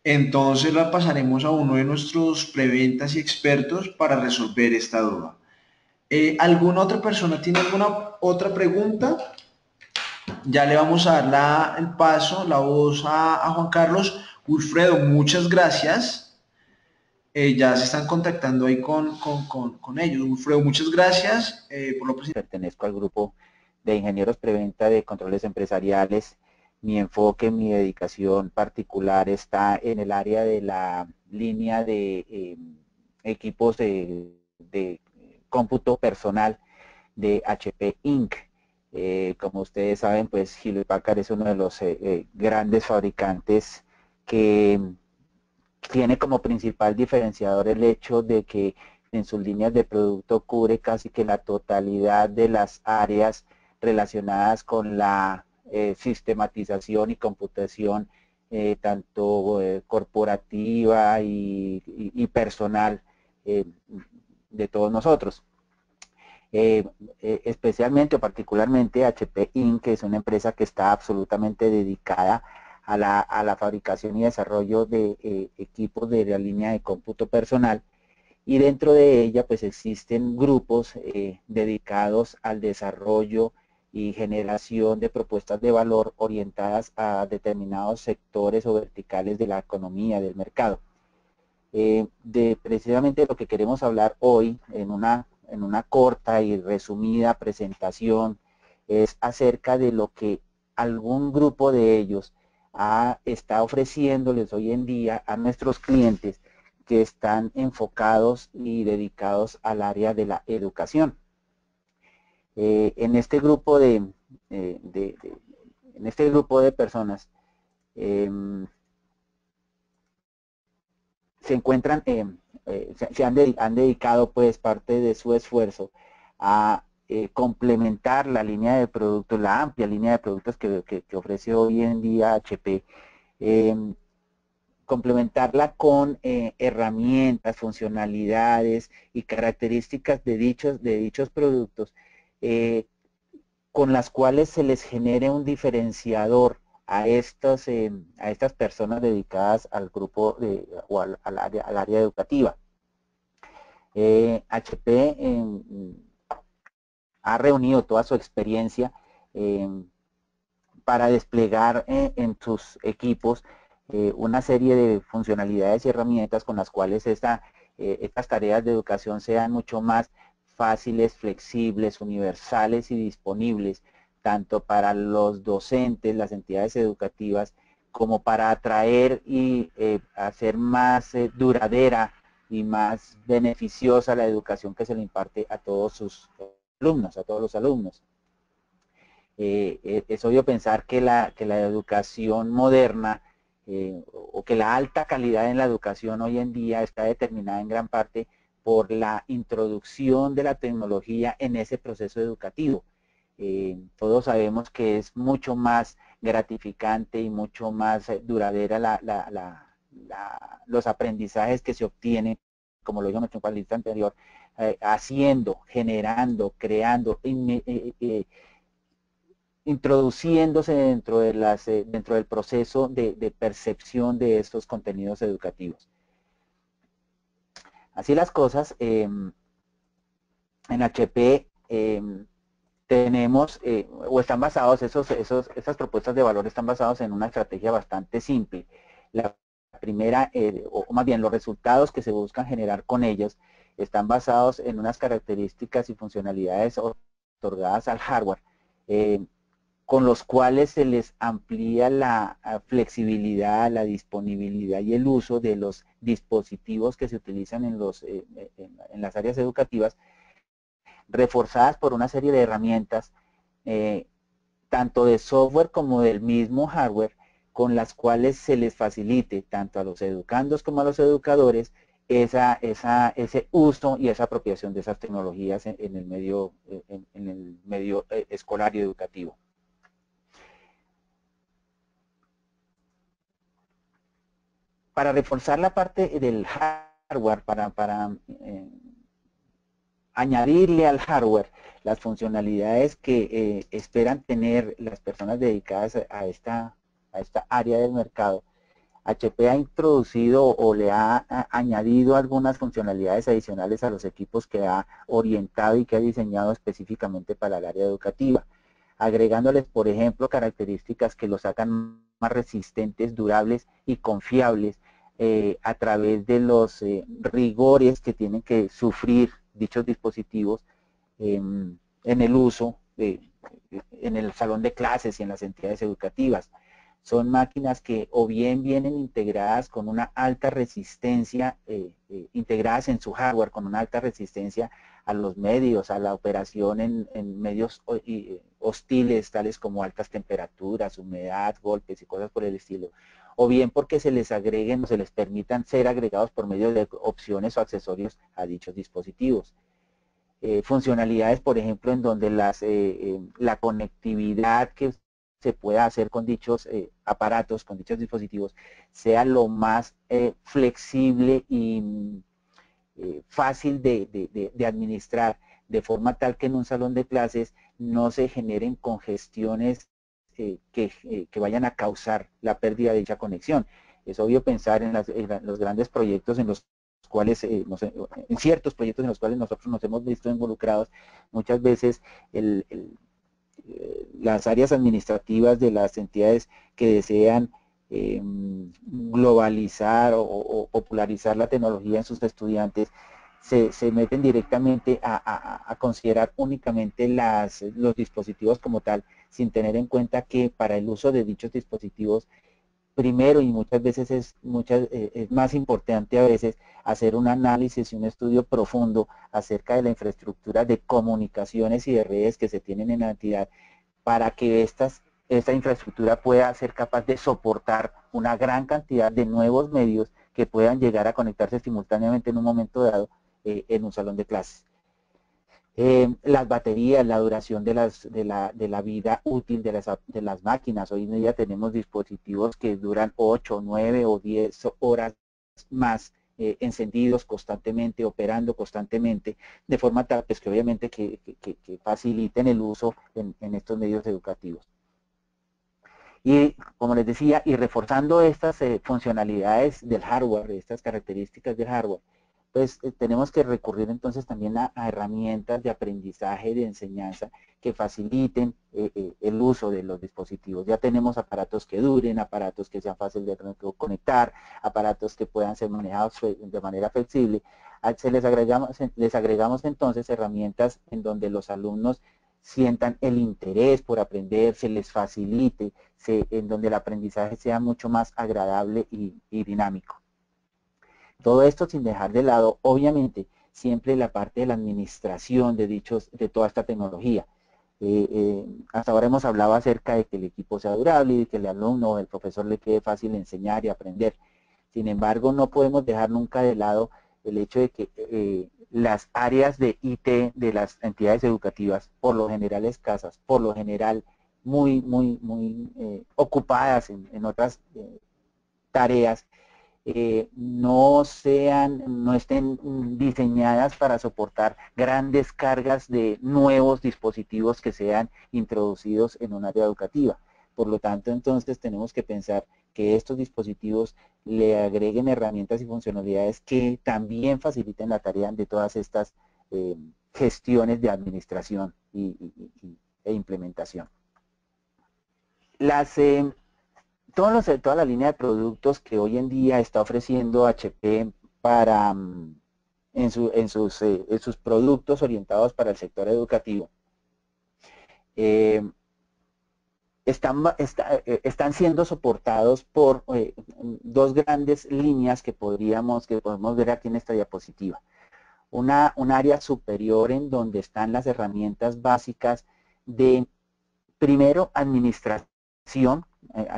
Entonces la pasaremos a uno de nuestros preventas y expertos para resolver esta duda. ¿Alguna otra persona tiene alguna otra pregunta? Ya le vamos a dar el paso, la voz a Juan Carlos. Wilfredo, muchas gracias. Ya se están contactando ahí con ellos. Wilfredo, muchas gracias por la presentación. Pertenezco al grupo de ingenieros preventa de controles empresariales. Mi enfoque, mi dedicación particular está en el área de la línea de equipos de cómputo personal de HP Inc. Como ustedes saben, pues Hewlett Packard es uno de los grandes fabricantes que tiene como principal diferenciador el hecho de que en sus líneas de producto cubre casi que la totalidad de las áreas relacionadas con la sistematización y computación tanto corporativa y personal de todos nosotros. Especialmente o particularmente HP Inc., que es una empresa que está absolutamente dedicada a la fabricación y desarrollo de equipos de la línea de cómputo personal, y dentro de ella pues existen grupos dedicados al desarrollo y generación de propuestas de valor orientadas a determinados sectores o verticales de la economía, del mercado. De precisamente lo que queremos hablar hoy en una corta y resumida presentación es acerca de lo que algún grupo de ellos está ofreciéndoles hoy en día a nuestros clientes que están enfocados y dedicados al área de la educación. En este grupo de personas se encuentran, han dedicado pues parte de su esfuerzo a complementar la línea de productos, la amplia línea de productos que ofrece hoy en día HP, complementarla con herramientas, funcionalidades y características de dichos productos con las cuales se les genere un diferenciador a estas personas dedicadas al grupo o al área educativa. HP ha reunido toda su experiencia para desplegar en sus equipos una serie de funcionalidades y herramientas con las cuales estas tareas de educación sean mucho más fáciles, flexibles, universales y disponibles, tanto para los docentes, las entidades educativas, como para atraer y hacer más duradera y más beneficiosa la educación que se le imparte a todos sus alumnos, a todos los alumnos. Es obvio pensar que la educación moderna o que la alta calidad en la educación hoy en día está determinada en gran parte por la introducción de la tecnología en ese proceso educativo. Todos sabemos que es mucho más gratificante y mucho más duradera los aprendizajes que se obtienen, como lo dijo nuestro panelista anterior, haciendo, generando, creando, introduciéndose dentro del proceso de percepción de estos contenidos educativos. Así las cosas, en HP tenemos, o están basados, esas propuestas de valor están basados en una estrategia bastante simple. La primera, o más bien los resultados que se buscan generar con ellos, están basados en unas características y funcionalidades otorgadas al hardware, con los cuales se les amplía la flexibilidad, la disponibilidad y el uso de los dispositivos que se utilizan en las áreas educativas, reforzadas por una serie de herramientas, tanto de software como del mismo hardware, con las cuales se les facilite tanto a los educandos como a los educadores ese uso y esa apropiación de esas tecnologías en el medio escolar y educativo. Para reforzar la parte del hardware, para añadirle al hardware las funcionalidades que esperan tener las personas dedicadas a esta área del mercado, HP ha introducido o le ha añadido algunas funcionalidades adicionales a los equipos que ha orientado y que ha diseñado específicamente para el área educativa, agregándoles, por ejemplo, características que los hagan más resistentes, durables y confiables a través de los rigores que tienen que sufrir dichos dispositivos en el uso, en el salón de clases y en las entidades educativas. Son máquinas que o bien vienen integradas con una alta resistencia, integradas en su hardware con una alta resistencia a los medios, a la operación en medios hostiles, tales como altas temperaturas, humedad, golpes y cosas por el estilo, o bien porque se les agreguen o se les permitan ser agregados por medio de opciones o accesorios a dichos dispositivos. Funcionalidades, por ejemplo, en donde la conectividad que se pueda hacer con dichos aparatos, con dichos dispositivos, sea lo más flexible y fácil de administrar, de forma tal que en un salón de clases no se generen congestiones que vayan a causar la pérdida de dicha conexión. Es obvio pensar en los grandes proyectos en los cuales, en ciertos proyectos en los cuales nosotros nos hemos visto involucrados, muchas veces las áreas administrativas de las entidades que desean globalizar o popularizar la tecnología en sus estudiantes, se meten directamente a considerar únicamente los dispositivos como tal, sin tener en cuenta que para el uso de dichos dispositivos primero y muchas veces es más importante a veces hacer un análisis y un estudio profundo acerca de la infraestructura de comunicaciones y de redes que se tienen en la entidad para que esta infraestructura pueda ser capaz de soportar una gran cantidad de nuevos medios que puedan llegar a conectarse simultáneamente en un momento dado en un salón de clases. Las baterías, la duración de la vida útil de las máquinas. Hoy en día tenemos dispositivos que duran 8, 9 o 10 horas más encendidos constantemente, operando constantemente, de forma tal pues, que obviamente que faciliten el uso en estos medios educativos. Y como les decía, y reforzando estas funcionalidades del hardware, estas características del hardware, pues tenemos que recurrir entonces también a herramientas de aprendizaje, de enseñanza, que faciliten el uso de los dispositivos. Ya tenemos aparatos que duren, aparatos que sean fáciles de conectar, aparatos que puedan ser manejados de manera flexible. Les agregamos entonces herramientas en donde los alumnos sientan el interés por aprender, se les facilite, en donde el aprendizaje sea mucho más agradable y dinámico. Todo esto sin dejar de lado, obviamente, siempre la parte de la administración de toda esta tecnología. Hasta ahora hemos hablado acerca de que el equipo sea durable y de que el alumno o el profesor le quede fácil enseñar y aprender. Sin embargo, no podemos dejar nunca de lado el hecho de que las áreas de IT de las entidades educativas, por lo general escasas, por lo general muy ocupadas en otras tareas, no estén diseñadas para soportar grandes cargas de nuevos dispositivos que sean introducidos en un área educativa. Por lo tanto, entonces tenemos que pensar que estos dispositivos le agreguen herramientas y funcionalidades que también faciliten la tarea de todas estas gestiones de administración e implementación. Toda la línea de productos que hoy en día está ofreciendo HP para, en sus productos orientados para el sector educativo, están siendo soportados por dos grandes líneas que podemos ver aquí en esta diapositiva. Un área superior en donde están las herramientas básicas de, primero, administración.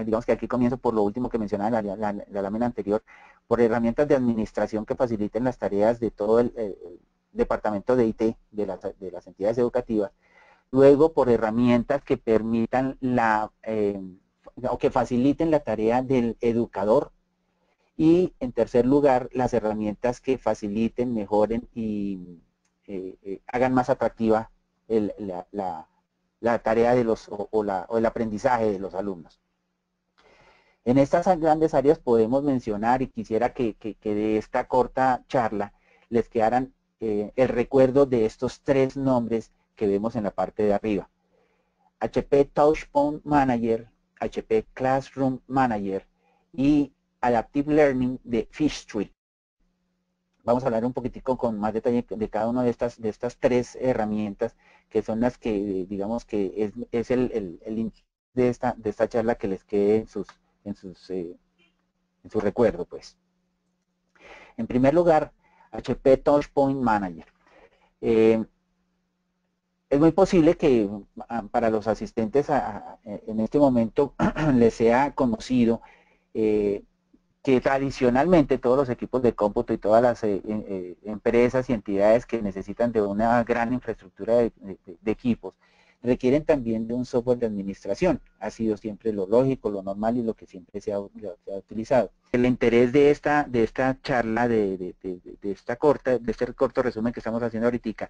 Digamos que aquí comienzo por lo último que mencionaba en la lámina anterior, por herramientas de administración que faciliten las tareas de todo el departamento de IT de las entidades educativas. Luego, por herramientas que permitan o que faciliten la tarea del educador. Y en tercer lugar, las herramientas que faciliten, mejoren y hagan más atractiva la tarea de o el aprendizaje de los alumnos. En estas grandes áreas podemos mencionar, y quisiera que de esta corta charla les quedaran el recuerdo de estos tres nombres que vemos en la parte de arriba. HP Touchpoint Manager, HP Classroom Manager y Adaptive Learning de Fishtree. Vamos a hablar un poquitico con más detalle de cada una de estas tres herramientas, que son las que, digamos que es el de esta charla que les quede en su recuerdo, pues. En primer lugar, HP Touchpoint Manager. Es muy posible que para los asistentes en este momento les sea conocido que tradicionalmente todos los equipos de cómputo y todas las empresas y entidades que necesitan de una gran infraestructura de equipos requieren también de un software de administración. Ha sido siempre lo lógico, lo normal y lo que siempre se ha utilizado. El interés de esta charla, de este corto resumen que estamos haciendo ahorita,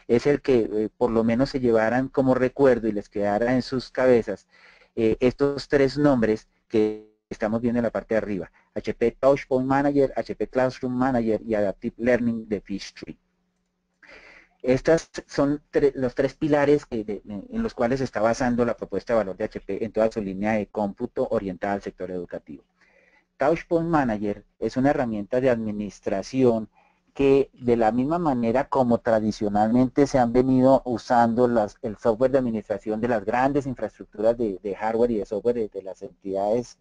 es el que por lo menos se llevaran como recuerdo y les quedara en sus cabezas estos tres nombres que estamos viendo en la parte de arriba: HP Touchpoint Manager, HP Classroom Manager y Adaptive Learning de Fishtree. Estas son los tres pilares en los cuales se está basando la propuesta de valor de HP en toda su línea de cómputo orientada al sector educativo. Touchpoint Manager es una herramienta de administración que de la misma manera como tradicionalmente se han venido usando el software de administración de las grandes infraestructuras de hardware y de software de las entidades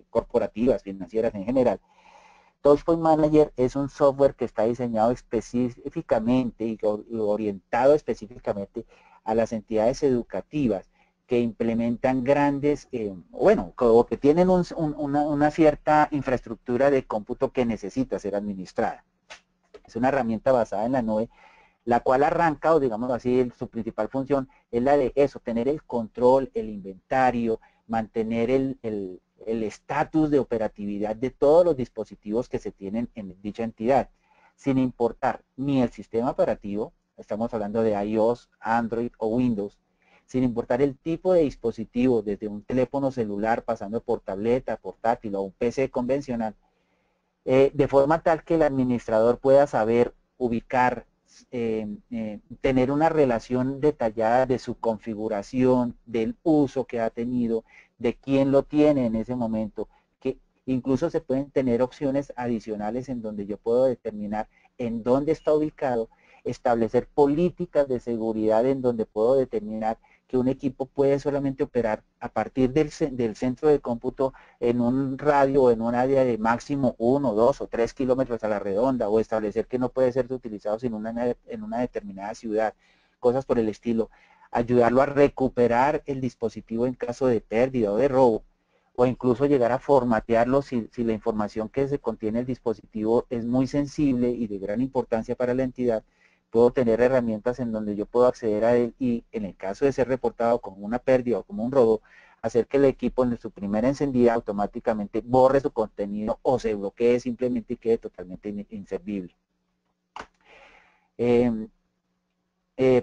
corporativas, financieras en general, Touchpoint Manager es un software que está diseñado específicamente y orientado específicamente a las entidades educativas que implementan grandes, o que tienen una cierta infraestructura de cómputo que necesita ser administrada. Es una herramienta basada en la nube, la cual arranca, o digamos así, su principal función es la de eso, tener el control, el inventario, mantener el estatus de operatividad de todos los dispositivos que se tienen en dicha entidad, sin importar ni el sistema operativo, estamos hablando de iOS, Android o Windows, sin importar el tipo de dispositivo, desde un teléfono celular, pasando por tableta, portátil o un PC convencional, de forma tal que el administrador pueda saber ubicar, tener una relación detallada de su configuración, del uso que ha tenido, de quién lo tiene en ese momento, que incluso se pueden tener opciones adicionales en donde yo puedo determinar en dónde está ubicado, establecer políticas de seguridad en donde puedo determinar que un equipo puede solamente operar a partir del centro de cómputo en un radio o en un área de máximo 1, 2 o 3 kilómetros a la redonda, o establecer que no puede ser utilizado sino en una determinada ciudad, cosas por el estilo. Ayudarlo a recuperar el dispositivo en caso de pérdida o de robo, o incluso llegar a formatearlo si la información que se contiene en el dispositivo es muy sensible y de gran importancia para la entidad. Puedo tener herramientas en donde yo puedo acceder a él y en el caso de ser reportado como una pérdida o como un robo, hacer que el equipo en su primera encendida automáticamente borre su contenido o se bloquee simplemente y quede totalmente inservible.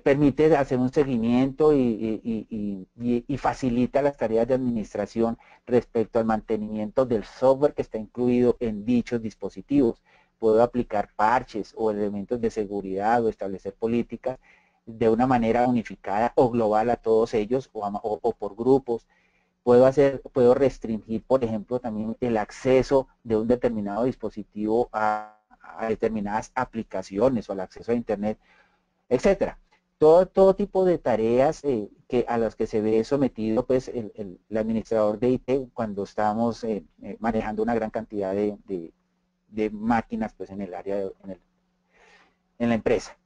Permite hacer un seguimiento y facilita las tareas de administración respecto al mantenimiento del software que está incluido en dichos dispositivos. Puedo aplicar parches o elementos de seguridad o establecer políticas de una manera unificada o global a todos ellos o por grupos. Puedo restringir, por ejemplo, también el acceso de un determinado dispositivo a determinadas aplicaciones o al acceso a Internet, etcétera. Todo tipo de tareas a las que se ve sometido pues, el administrador de IT cuando estamos manejando una gran cantidad de máquinas pues, en el área, en la empresa.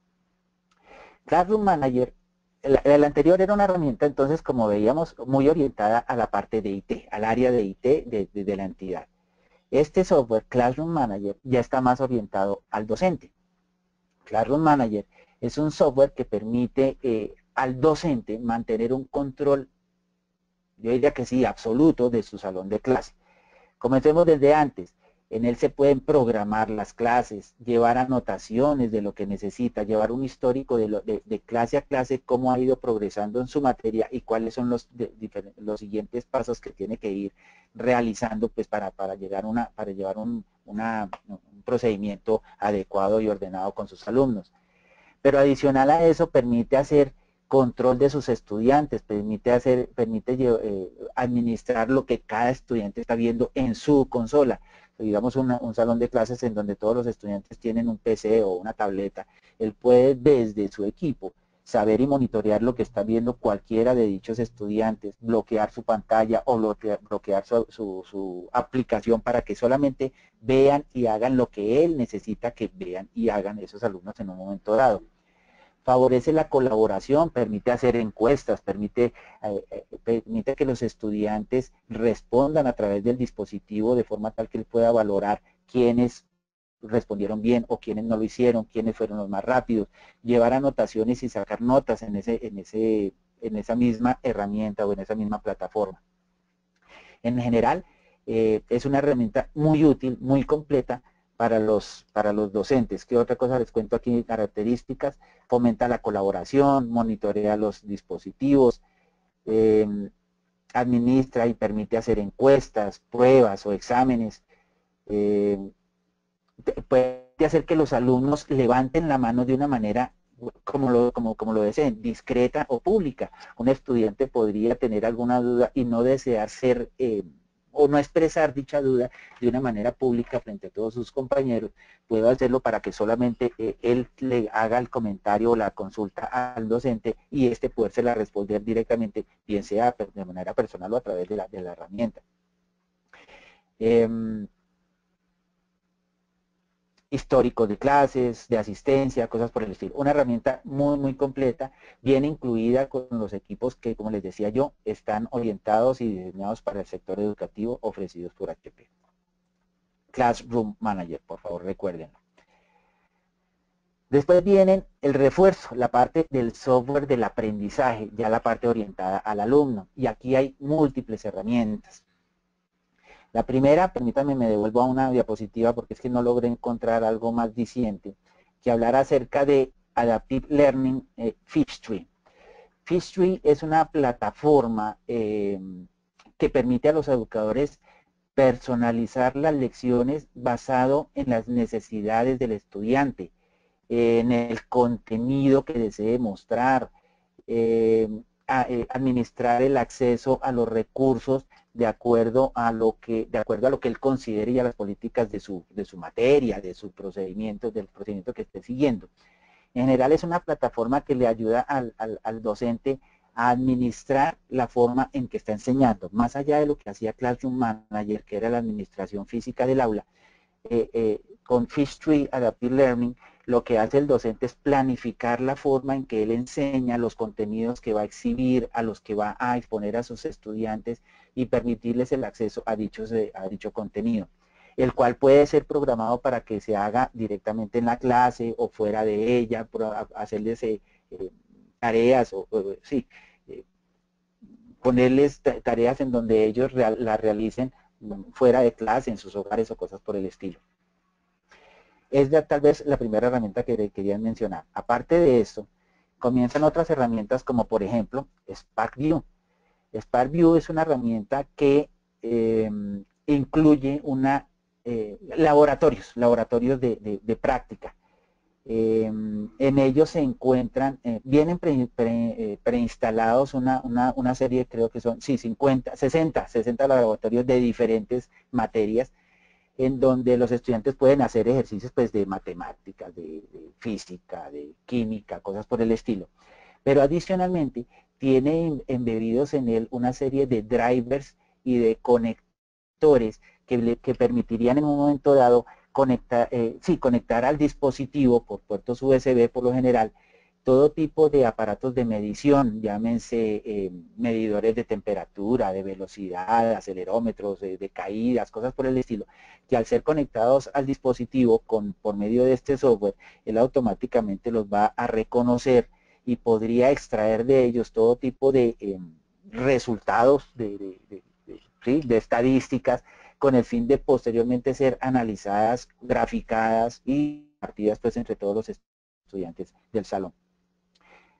Classroom Manager, el anterior era una herramienta, entonces, como veíamos, muy orientada a la parte de IT, al área de IT de la entidad. Este software, Classroom Manager, ya está más orientado al docente. Classroom Manager es un software que permite al docente mantener un control, yo diría que sí, absoluto de su salón de clase. Comencemos desde antes. En él se pueden programar las clases, llevar anotaciones de lo que necesita, llevar un histórico de clase a clase, cómo ha ido progresando en su materia y cuáles son los siguientes pasos que tiene que ir realizando pues, para llevar un procedimiento adecuado y ordenado con sus alumnos. Pero adicional a eso permite hacer control de sus estudiantes, permite administrar lo que cada estudiante está viendo en su consola. Digamos un salón de clases en donde todos los estudiantes tienen un PC o una tableta. Él puede desde su equipo saber y monitorear lo que está viendo cualquiera de dichos estudiantes, bloquear su pantalla o bloquear su aplicación para que solamente vean y hagan lo que él necesita que vean y hagan esos alumnos en un momento dado. Favorece la colaboración, permite hacer encuestas, permite que los estudiantes respondan a través del dispositivo de forma tal que él pueda valorar quiénes respondieron bien o quiénes no lo hicieron, quiénes fueron los más rápidos, llevar anotaciones y sacar notas en esa misma herramienta o en esa misma plataforma. En general, es una herramienta muy útil, muy completa para los docentes. ¿Qué otra cosa les cuento aquí? Características: fomenta la colaboración, monitorea los dispositivos, administra y permite hacer encuestas, pruebas o exámenes, puede hacer que los alumnos levanten la mano de una manera como lo deseen, discreta o pública. Un estudiante podría tener alguna duda y no desear ser o no expresar dicha duda de una manera pública frente a todos sus compañeros, puedo hacerlo para que solamente él le haga el comentario o la consulta al docente y este podérsela responder directamente, bien sea de manera personal o a través de la herramienta. Histórico de clases, de asistencia, cosas por el estilo. Una herramienta muy completa, bien incluida con los equipos que, como les decía yo, están orientados y diseñados para el sector educativo ofrecidos por HP. Classroom Manager, por favor, recuérdenlo. Después viene el refuerzo, la parte del software del aprendizaje, ya la parte orientada al alumno. Y aquí hay múltiples herramientas. La primera, permítanme, me devuelvo a una diapositiva porque es que no logré encontrar algo más diciente, que hablar acerca de Adaptive Learning Fishtree. Fishtree es una plataforma que permite a los educadores personalizar las lecciones basado en las necesidades del estudiante, en el contenido que desee mostrar, administrar el acceso a los recursos de acuerdo a lo que él considere y a las políticas de su materia, de su procedimiento, del procedimiento que esté siguiendo. En general es una plataforma que le ayuda al docente a administrar la forma en que está enseñando, más allá de lo que hacía Classroom Manager, que era la administración física del aula. Con Fishtree Adaptive Learning lo que hace el docente es planificar la forma en que él enseña, los contenidos que va a exhibir, a los que va a exponer a sus estudiantes y permitirles el acceso a dicho contenido, el cual puede ser programado para que se haga directamente en la clase o fuera de ella, hacerles tareas ponerles tareas en donde ellos la realicen fuera de clase, en sus hogares o cosas por el estilo. Es tal vez la primera herramienta que querían mencionar. Aparte de esto, comienzan otras herramientas como por ejemplo SparkView. SparkView es una herramienta que incluye laboratorios de práctica. En ellos se encuentran, vienen preinstalados una serie, creo que son, 60 laboratorios de diferentes materias, en donde los estudiantes pueden hacer ejercicios pues, de matemáticas, de física, de química, cosas por el estilo. Pero adicionalmente tiene embebidos en él una serie de drivers y de conectores que permitirían en un momento dado conectar al dispositivo por puertos USB por lo general todo tipo de aparatos de medición, llámense medidores de temperatura, de velocidad, acelerómetros, de caídas, cosas por el estilo, que al ser conectados al dispositivo por medio de este software, él automáticamente los va a reconocer y podría extraer de ellos todo tipo de resultados de estadísticas con el fin de posteriormente ser analizadas, graficadas y partidas pues entre todos los estudiantes del salón.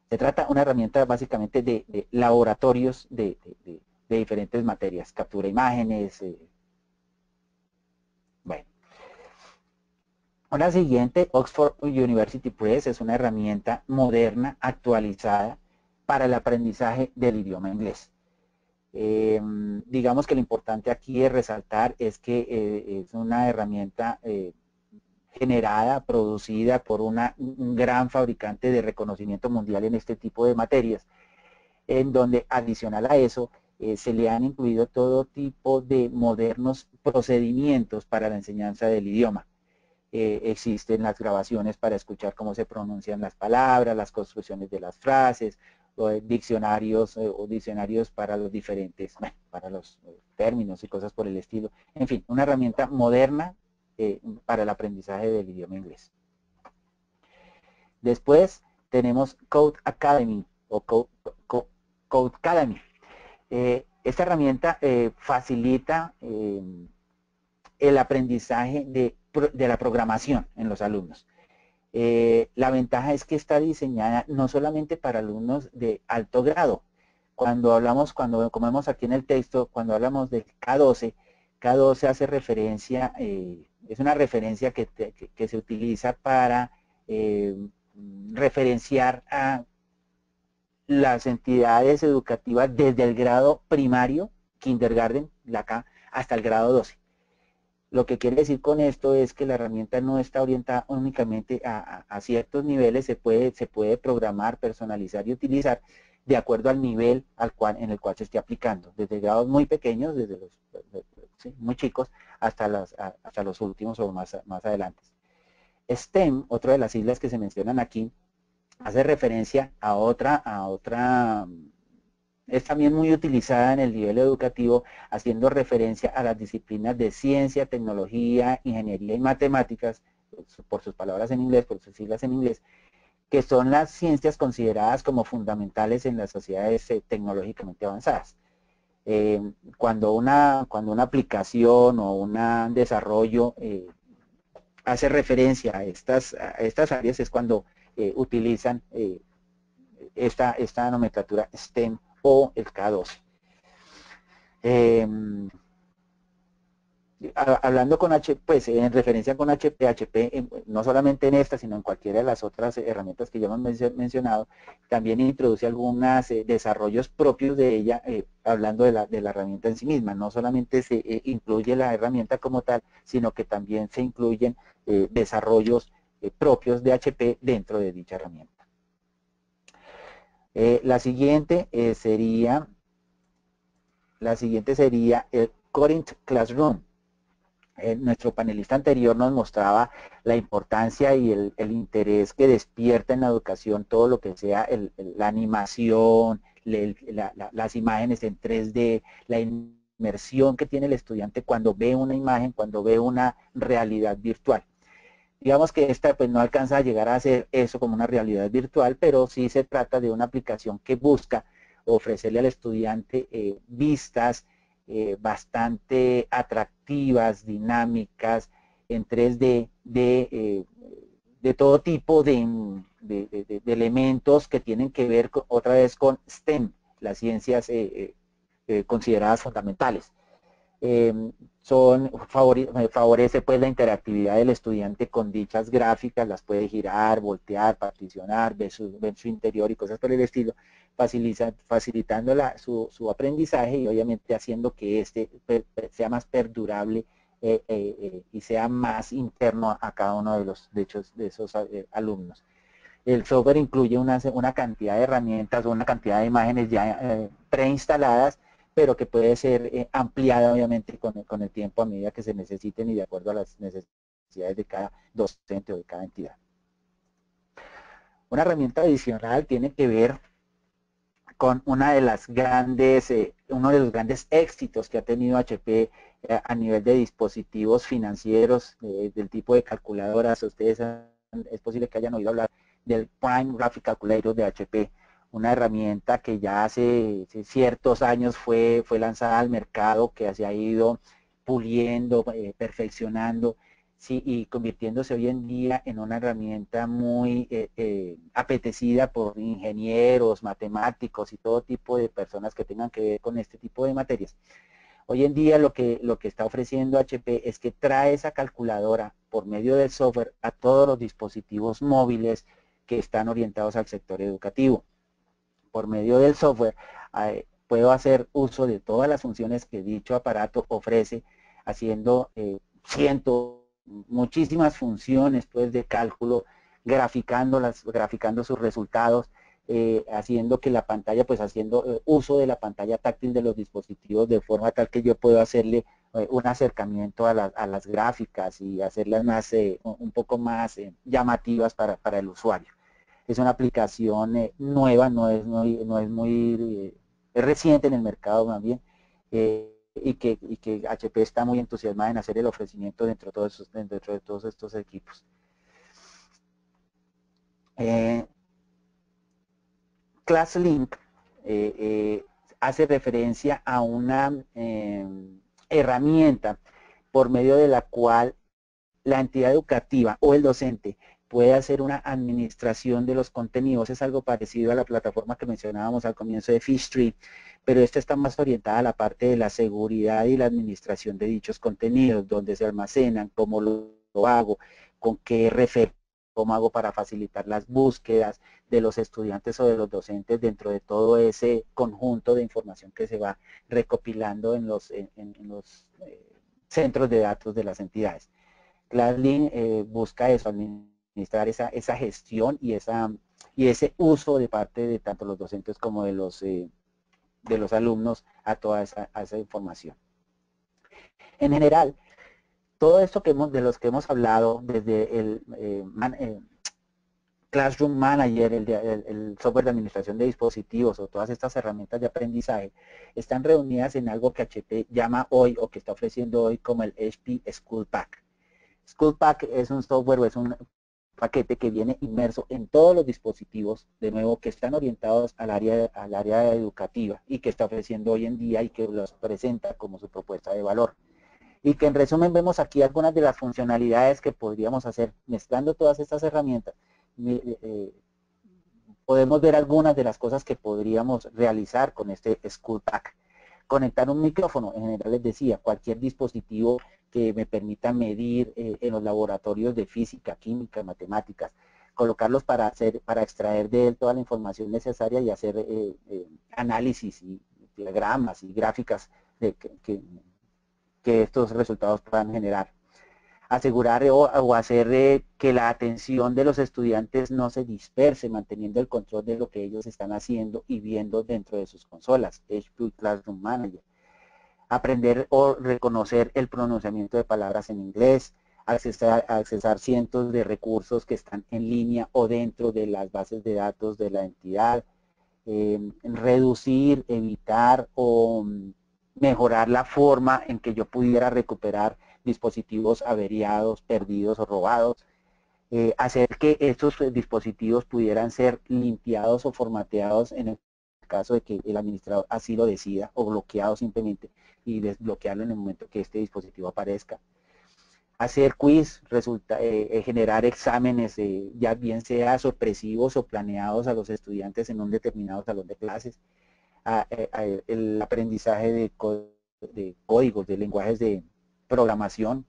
Se trata de una herramienta básicamente de laboratorios de diferentes materias, captura imágenes. Bueno. Una siguiente, Oxford University Press, es una herramienta moderna, actualizada para el aprendizaje del idioma inglés. Digamos que lo importante aquí es resaltar es que es una herramienta generada, producida por un gran fabricante de reconocimiento mundial en este tipo de materias, en donde adicional a eso se le han incluido todo tipo de modernos procedimientos para la enseñanza del idioma. Existen las grabaciones para escuchar cómo se pronuncian las palabras, las construcciones de las frases, diccionarios o diccionarios para los diferentes, para los términos y cosas por el estilo. En fin, una herramienta moderna para el aprendizaje del idioma inglés. Después tenemos Code Academy o Code Academy. Esta herramienta facilita el aprendizaje de la programación en los alumnos. La ventaja es que está diseñada no solamente para alumnos de alto grado. Como vemos aquí en el texto, cuando hablamos del K12, K12 hace referencia, es una referencia que se utiliza para referenciar a las entidades educativas desde el grado primario, kindergarten, la K, hasta el grado 12. Lo que quiere decir con esto es que la herramienta no está orientada únicamente a ciertos niveles, se puede programar, personalizar y utilizar de acuerdo al nivel en el cual se esté aplicando, desde grados muy pequeños, desde los muy chicos, hasta los últimos o más adelante. STEM, otra de las siglas que se mencionan aquí, hace referencia a otra, es también muy utilizada en el nivel educativo, haciendo referencia a las disciplinas de ciencia, tecnología, ingeniería y matemáticas, por sus palabras en inglés, por sus siglas en inglés, que son las ciencias consideradas como fundamentales en las sociedades tecnológicamente avanzadas. Cuando una aplicación o un desarrollo hace referencia a estas áreas es cuando utilizan esta nomenclatura STEM o el K12. Hablando con HP, pues en referencia con HP, no solamente en esta, sino en cualquiera de las otras herramientas que ya hemos mencionado, también introduce algunos desarrollos propios de ella, hablando de la herramienta en sí misma. No solamente se incluye la herramienta como tal, sino que también se incluyen desarrollos propios de HP dentro de dicha herramienta. La siguiente sería el Current Classroom. Nuestro panelista anterior nos mostraba la importancia y el interés que despierta en la educación todo lo que sea la animación, las imágenes en 3D, la inmersión que tiene el estudiante cuando ve una imagen, cuando ve una realidad virtual. Digamos que esta pues no alcanza a llegar a hacer eso como una realidad virtual, pero sí se trata de una aplicación que busca ofrecerle al estudiante vistas bastante atractivas, dinámicas, en 3D, de todo tipo de elementos que tienen que ver otra vez con STEM, las ciencias consideradas fundamentales. Favorece pues la interactividad del estudiante con dichas gráficas, las puede girar, voltear, particionar, ver su interior y cosas por el estilo, facilitando su aprendizaje y obviamente haciendo que este sea más perdurable y sea más interno a cada uno de esos alumnos. El software incluye una cantidad de herramientas o una cantidad de imágenes ya preinstaladas, pero que puede ser ampliada obviamente con el tiempo a medida que se necesiten y de acuerdo a las necesidades de cada docente o de cada entidad. Una herramienta adicional tiene que ver con uno de los grandes éxitos que ha tenido HP a nivel de dispositivos financieros del tipo de calculadoras. Ustedes es posible que hayan oído hablar del Prime Graphic Calculator de HP, una herramienta que ya hace ciertos años fue lanzada al mercado, que se ha ido puliendo, perfeccionando, sí, y convirtiéndose hoy en día en una herramienta muy apetecida por ingenieros, matemáticos y todo tipo de personas que tengan que ver con este tipo de materias. Hoy en día lo que está ofreciendo HP es que trae esa calculadora por medio del software a todos los dispositivos móviles que están orientados al sector educativo. Por medio del software puedo hacer uso de todas las funciones que dicho aparato ofrece, haciendo muchísimas funciones pues de cálculo, graficando sus resultados, haciendo que la pantalla, pues haciendo uso de la pantalla táctil de los dispositivos de forma tal que yo puedo hacerle un acercamiento a las gráficas y hacerlas un poco más llamativas para el usuario. Es una aplicación nueva, es reciente en el mercado más bien, y que HP está muy entusiasmada en hacer el ofrecimiento dentro de todos estos equipos. ClassLink hace referencia a una herramienta por medio de la cual la entidad educativa o el docente puede hacer una administración de los contenidos. Es algo parecido a la plataforma que mencionábamos al comienzo de Phishtree, pero esta está más orientada a la parte de la seguridad y la administración de dichos contenidos, donde se almacenan, cómo lo hago, con qué cómo hago para facilitar las búsquedas de los estudiantes o de los docentes dentro de todo ese conjunto de información que se va recopilando en los centros de datos de las entidades. ClassLink busca eso, administrar esa gestión y ese uso de parte de tanto los docentes como de los alumnos a toda esa información. En general, todo esto de los que hemos hablado, desde el Classroom Manager, el software de administración de dispositivos o todas estas herramientas de aprendizaje, están reunidas en algo que HP llama hoy o que está ofreciendo hoy como el HP School Pack. School Pack es un software o es un paquete que viene inmerso en todos los dispositivos, de nuevo, que están orientados al área educativa y que está ofreciendo hoy en día y que los presenta como su propuesta de valor. Y que en resumen vemos aquí algunas de las funcionalidades que podríamos hacer mezclando todas estas herramientas. Podemos ver algunas de las cosas que podríamos realizar con este School Pack. Conectar un micrófono, en general les decía, cualquier dispositivo que me permita medir en los laboratorios de física, química, matemáticas, colocarlos para extraer de él toda la información necesaria y hacer análisis y diagramas y gráficas que estos resultados puedan generar. Asegurar o hacer que la atención de los estudiantes no se disperse, manteniendo el control de lo que ellos están haciendo y viendo dentro de sus consolas, HP Classroom Manager. Aprender o reconocer el pronunciamiento de palabras en inglés, accesar cientos de recursos que están en línea o dentro de las bases de datos de la entidad, reducir, evitar o mejorar la forma en que yo pudiera recuperar dispositivos averiados, perdidos o robados, hacer que estos dispositivos pudieran ser limpiados o formateados en el caso de que el administrador así lo decida, o bloqueados simplemente y desbloquearlo en el momento que este dispositivo aparezca. Hacer quiz, generar exámenes, ya bien sea sorpresivos o planeados a los estudiantes en un determinado salón de clases. El aprendizaje de códigos, de lenguajes de programación,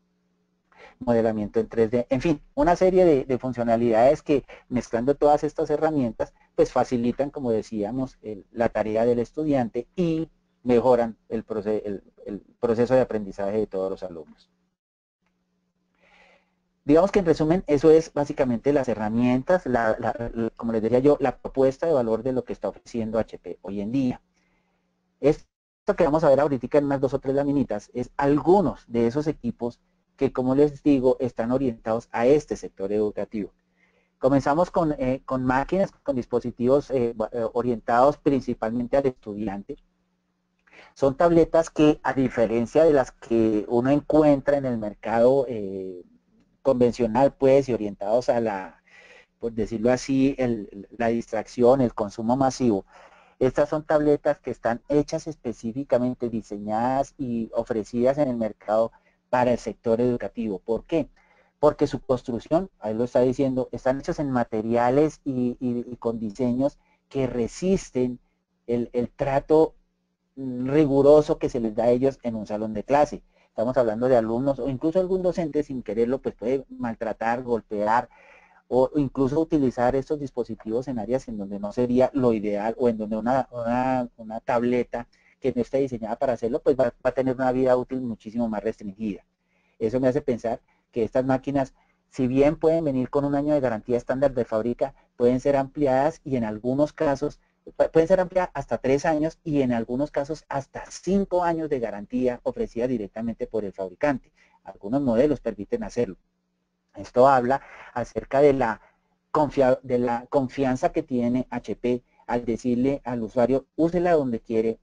modelamiento en 3D, en fin, una serie de funcionalidades que mezclando todas estas herramientas, pues facilitan, como decíamos, la tarea del estudiante y mejoran el proceso de aprendizaje de todos los alumnos. Digamos que en resumen, eso es básicamente las herramientas, como les decía yo, la propuesta de valor de lo que está ofreciendo HP hoy en día. Esto que vamos a ver ahorita en unas 2 o 3 laminitas es algunos de esos equipos que, como les digo, están orientados a este sector educativo. Comenzamos con máquinas, con dispositivos orientados principalmente al estudiante. Son tabletas que, a diferencia de las que uno encuentra en el mercado convencional, pues, y orientados a por decirlo así, la distracción, el consumo masivo, estas son tabletas que están hechas específicamente, diseñadas y ofrecidas en el mercado para el sector educativo. ¿Por qué? Porque su construcción, ahí lo está diciendo, están hechas en materiales y con diseños que resisten el trato riguroso que se les da a ellos en un salón de clase. Estamos hablando de alumnos o incluso algún docente sin quererlo pues puede maltratar, golpear o incluso utilizar estos dispositivos en áreas en donde no sería lo ideal o en donde una tableta que no esté diseñada para hacerlo pues va a tener una vida útil muchísimo más restringida. Eso me hace pensar que estas máquinas, si bien pueden venir con un año de garantía estándar de fábrica, pueden ser ampliadas y en algunos casos pueden ser ampliadas hasta 3 años y en algunos casos hasta 5 años de garantía ofrecida directamente por el fabricante. Algunos modelos permiten hacerlo. Esto habla acerca de la confianza que tiene HP al decirle al usuario, úsela donde quiera,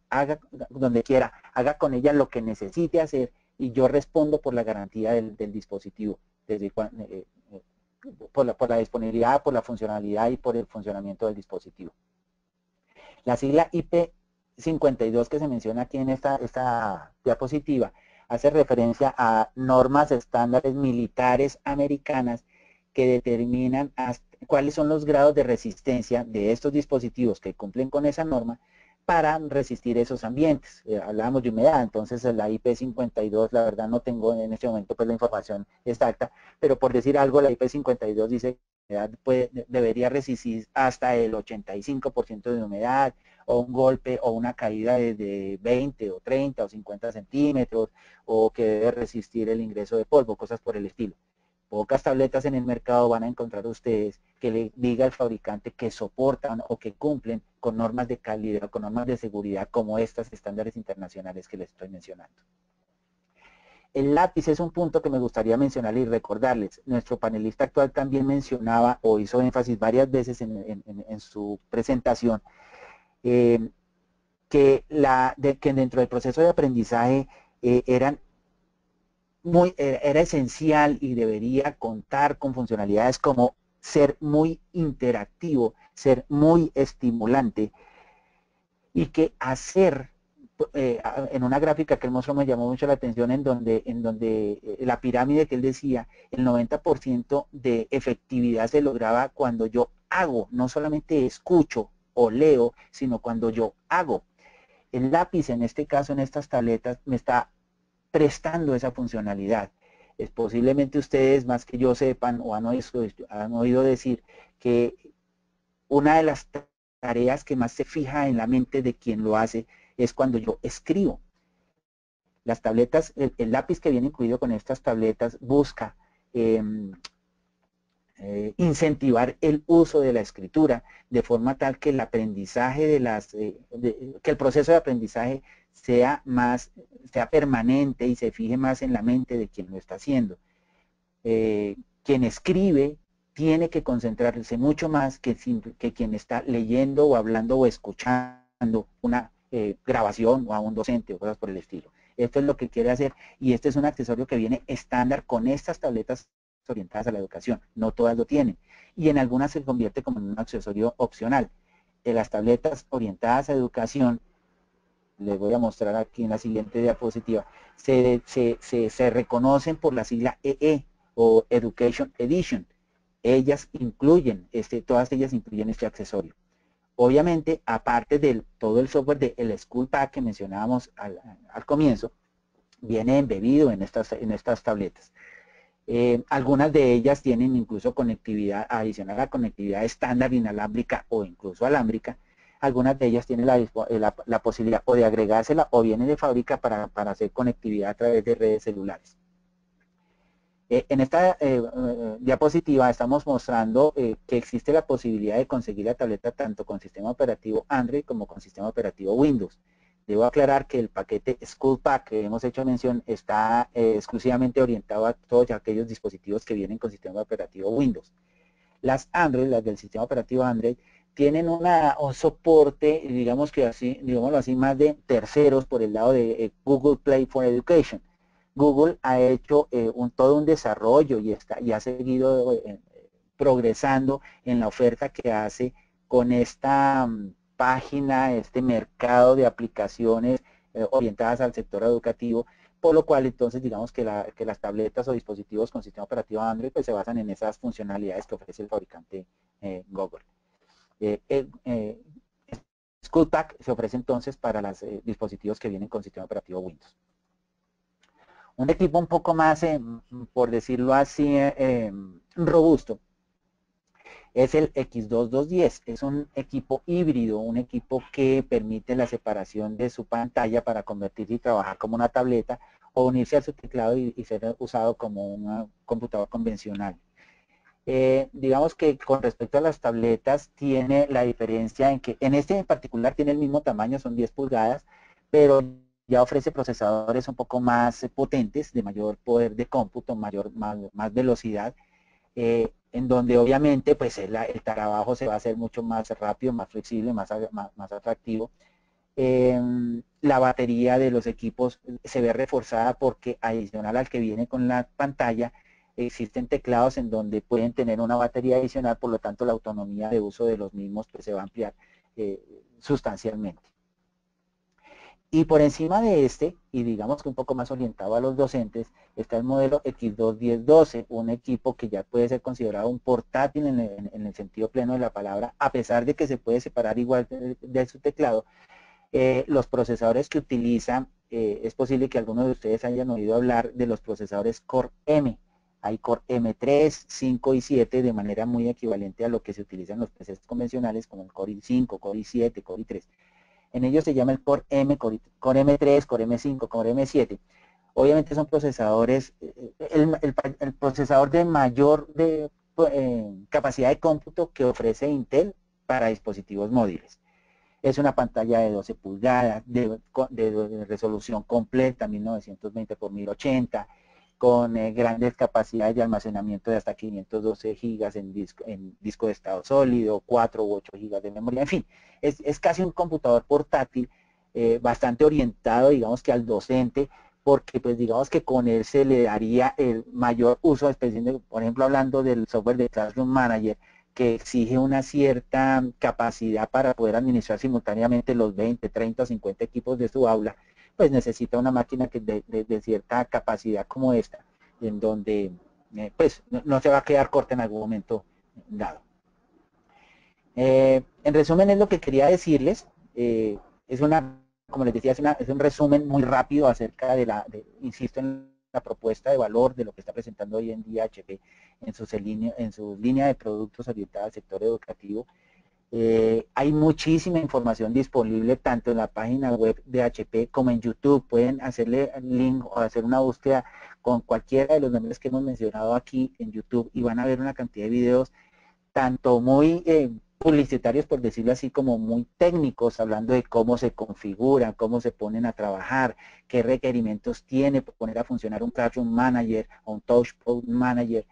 haga con ella lo que necesite hacer y yo respondo por la garantía del dispositivo, por la disponibilidad, por la funcionalidad y por el funcionamiento del dispositivo. La sigla IP52 que se menciona aquí en esta diapositiva hace referencia a normas estándares militares americanas que determinan cuáles son los grados de resistencia de estos dispositivos que cumplen con esa norma para resistir esos ambientes. Hablábamos de humedad, entonces la IP52, la verdad no tengo en este momento pues la información exacta, pero por decir algo, la IP52 dice debería resistir hasta el 85% de humedad, o un golpe o una caída de 20 o 30 o 50 centímetros, o que debe resistir el ingreso de polvo, cosas por el estilo. Pocas tabletas en el mercado van a encontrar ustedes que le diga al fabricante que soportan o que cumplen con normas de calidad, con normas de seguridad como estas estándares internacionales que les estoy mencionando. El lápiz es un punto que me gustaría mencionar y recordarles. Nuestro panelista actual también mencionaba o hizo énfasis varias veces en su presentación que dentro del proceso de aprendizaje era esencial y debería contar con funcionalidades como ser muy interactivo, ser muy estimulante, y que hacer en una gráfica que él mostró me llamó mucho la atención, en donde la pirámide que él decía, el 90% de efectividad se lograba cuando yo hago, no solamente escucho o leo, sino cuando yo hago. El lápiz, en este caso, en estas tabletas, me está prestando esa funcionalidad. Posiblemente ustedes más que yo sepan o han oído decir que una de las tareas que más se fija en la mente de quien lo hace es cuando yo escribo. Las tabletas, el lápiz que viene incluido con estas tabletas busca incentivar el uso de la escritura de forma tal que el aprendizaje que el proceso de aprendizaje sea permanente y se fije más en la mente de quien lo está haciendo. Quien escribe tiene que concentrarse mucho más que quien está leyendo o hablando o escuchando una grabación o a un docente o cosas por el estilo. Esto es lo que quiere hacer, y este es un accesorio que viene estándar con estas tabletas orientadas a la educación. No todas lo tienen, y en algunas se convierte como en un accesorio opcional. De las tabletas orientadas a educación, les voy a mostrar aquí en la siguiente diapositiva, se reconocen por la sigla EE o Education Edition. Ellas incluyen todas ellas incluyen este accesorio. Obviamente, aparte de todo el software del School Pack que mencionábamos al comienzo, viene embebido en estas tabletas. Algunas de ellas tienen incluso conectividad adicional a conectividad estándar inalámbrica o incluso alámbrica. Algunas de ellas tienen la posibilidad o de agregársela o viene de fábrica para hacer conectividad a través de redes celulares. En esta diapositiva estamos mostrando que existe la posibilidad de conseguir la tableta tanto con sistema operativo Android como con sistema operativo Windows. Debo aclarar que el paquete School Pack que hemos hecho mención está exclusivamente orientado a todos aquellos dispositivos que vienen con sistema operativo Windows. Las Android, las del sistema operativo Android, tienen un soporte, digámoslo así, más de terceros por el lado de Google Play for Education. Google ha hecho todo un desarrollo y ha seguido progresando en la oferta que hace con esta página, este mercado de aplicaciones orientadas al sector educativo, por lo cual entonces digamos que las tabletas o dispositivos con sistema operativo Android pues se basan en esas funcionalidades que ofrece el fabricante Google. School Pack se ofrece entonces para los dispositivos que vienen con sistema operativo Windows. Un equipo un poco más, por decirlo así, robusto, es el X2210. Es un equipo híbrido, un equipo que permite la separación de su pantalla para convertirse y trabajar como una tableta o unirse a su teclado y ser usado como un computador convencional. Digamos que con respecto a las tabletas tiene la diferencia en que en este en particular tiene el mismo tamaño, son 10 pulgadas, pero ya ofrece procesadores un poco más potentes, de mayor poder de cómputo, más velocidad, en donde obviamente pues el trabajo se va a hacer mucho más rápido, más flexible, más atractivo. La batería de los equipos se ve reforzada porque adicional al que viene con la pantalla, existen teclados en donde pueden tener una batería adicional, por lo tanto la autonomía de uso de los mismos pues, se va a ampliar sustancialmente. Y por encima de y digamos que un poco más orientado a los docentes, está el modelo X21012, un equipo que ya puede ser considerado un portátil en el sentido pleno de la palabra, a pesar de que se puede separar igual de su teclado. Los procesadores que utilizan, es posible que algunos de ustedes hayan oído hablar de los procesadores Core M. hay Core M3, 5 y 7 de manera muy equivalente a lo que se utiliza en los PCs convencionales como el Core i5, Core i7, Core i3. En ellos se llama el Core M, Core M3, Core M5, Core M7. Obviamente son procesadores, el procesador de mayor capacidad de cómputo que ofrece Intel para dispositivos móviles. Es una pantalla de 12 pulgadas, de resolución completa, 1920 por 1080, con grandes capacidades de almacenamiento de hasta 512 gigas en disco de estado sólido, 4 u 8 gigas de memoria, en fin, es casi un computador portátil, bastante orientado, digamos que al docente, porque pues digamos que con él se le daría el mayor uso, por ejemplo hablando del software de Classroom Manager, que exige una cierta capacidad para poder administrar simultáneamente los 20, 30 o 50 equipos de su aula, pues necesita una máquina que de cierta capacidad como esta, en donde pues no se va a quedar corta en algún momento dado. En resumen es lo que quería decirles, como les decía, es un resumen muy rápido acerca insisto en la propuesta de valor de lo que está presentando hoy en día HP en su línea de productos orientada al sector educativo. Hay muchísima información disponible tanto en la página web de HP como en YouTube. Pueden hacerle link o hacer una búsqueda con cualquiera de los nombres que hemos mencionado aquí en YouTube y van a ver una cantidad de videos tanto muy publicitarios, por decirlo así, como muy técnicos, hablando de cómo se configuran, cómo se ponen a trabajar, qué requerimientos tiene poner a funcionar un Classroom Manager o un Touchpad Manager,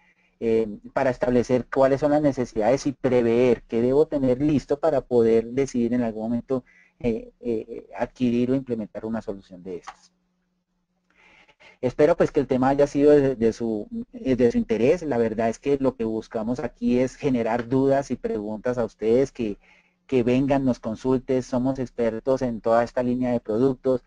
para establecer cuáles son las necesidades y prever qué debo tener listo para poder decidir en algún momento adquirir o implementar una solución de estas. Espero pues que el tema haya sido de su interés. La verdad es que lo que buscamos aquí es generar dudas y preguntas a ustedes, que vengan, nos consulten. Somos expertos en toda esta línea de productos,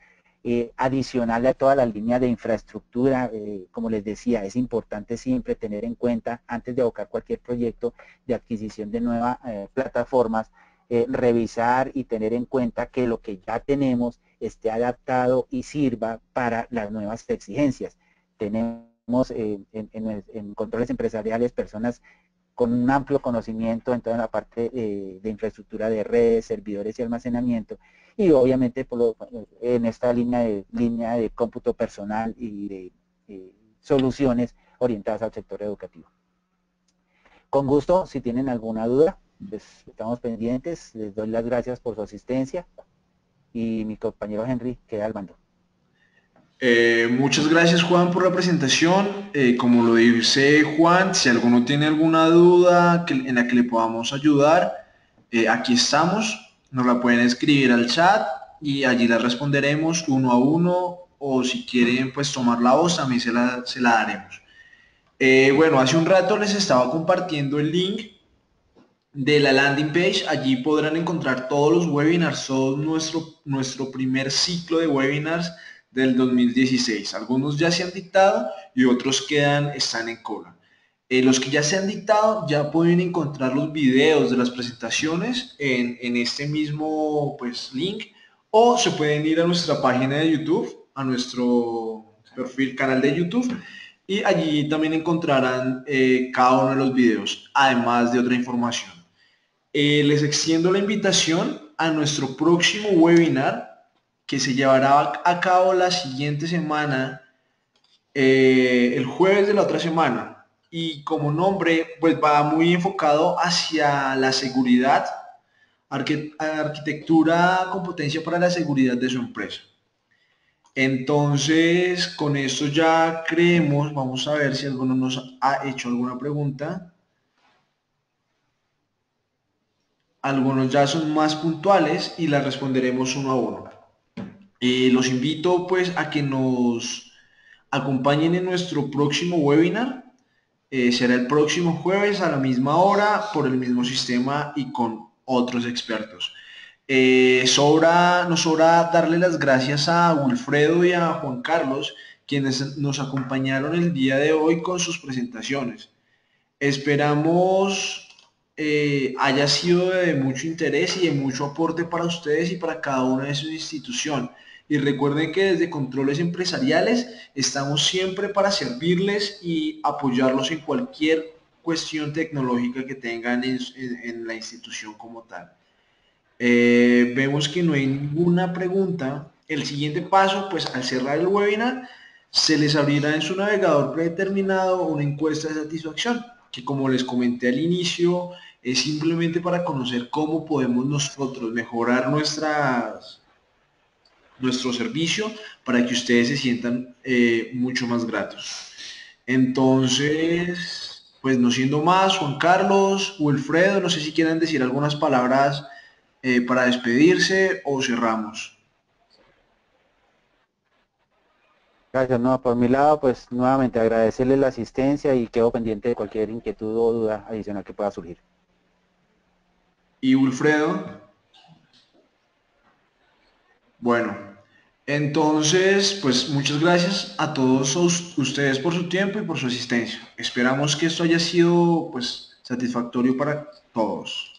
adicional a toda la línea de infraestructura. Como les decía, es importante siempre tener en cuenta, antes de abocar cualquier proyecto de adquisición de nuevas plataformas, revisar y tener en cuenta que lo que ya tenemos esté adaptado y sirva para las nuevas exigencias. Tenemos en controles empresariales personas con un amplio conocimiento en toda la parte de infraestructura de redes, servidores y almacenamiento, y obviamente en esta línea de cómputo personal y de soluciones orientadas al sector educativo. Con gusto, si tienen alguna duda, pues estamos pendientes. Les doy las gracias por su asistencia y mi compañero Henry queda al mando. Muchas gracias, Juan, por la presentación. Como lo dice Juan, si alguno tiene alguna duda en la que le podamos ayudar, aquí estamos. Nos la pueden escribir al chat y allí la responderemos uno a uno, o si quieren pues tomar la voz, también se la daremos. Bueno, hace un rato les estaba compartiendo el link de la landing page. Allí podrán encontrar todos los webinars, todo nuestro primer ciclo de webinars del 2016. Algunos ya se han dictado y otros están en cola. Los que ya se han dictado ya pueden encontrar los videos de las presentaciones en este mismo pues, link, o se pueden ir a nuestra página de YouTube, a nuestro canal de YouTube, y allí también encontrarán cada uno de los videos, además de otra información. Les extiendo la invitación a nuestro próximo webinar, que se llevará a cabo la siguiente semana, el jueves de la otra semana, y como nombre pues va muy enfocado hacia la seguridad, arquitectura con potencia para la seguridad de su empresa. Entonces, con esto ya creemos, vamos a ver si alguno nos ha hecho alguna pregunta. Algunos ya son más puntuales y las responderemos uno a uno. Los invito pues a que nos acompañen en nuestro próximo webinar. Será el próximo jueves a la misma hora, por el mismo sistema y con otros expertos. Nos sobra darle las gracias a Wilfredo y a Juan Carlos, quienes nos acompañaron el día de hoy con sus presentaciones. Esperamos haya sido de mucho interés y de mucho aporte para ustedes y para cada una de sus instituciones. y recuerden que desde Controles Empresariales estamos siempre para servirles y apoyarlos en cualquier cuestión tecnológica que tengan en la institución como tal. Vemos que no hay ninguna pregunta. El siguiente paso, pues al cerrar el webinar, se les abrirá en su navegador predeterminado una encuesta de satisfacción, que como les comenté al inicio, es simplemente para conocer cómo podemos nosotros mejorar nuestro servicio para que ustedes se sientan mucho más gratos. Entonces, pues no siendo más, Juan Carlos, Wilfredo, no sé si quieran decir algunas palabras para despedirse o cerramos. Gracias, no, por mi lado, pues nuevamente agradecerle la asistencia y quedo pendiente de cualquier inquietud o duda adicional que pueda surgir. Y Wilfredo, bueno, entonces, pues muchas gracias a todos ustedes por su tiempo y por su asistencia. Esperamos que esto haya sido, pues, satisfactorio para todos.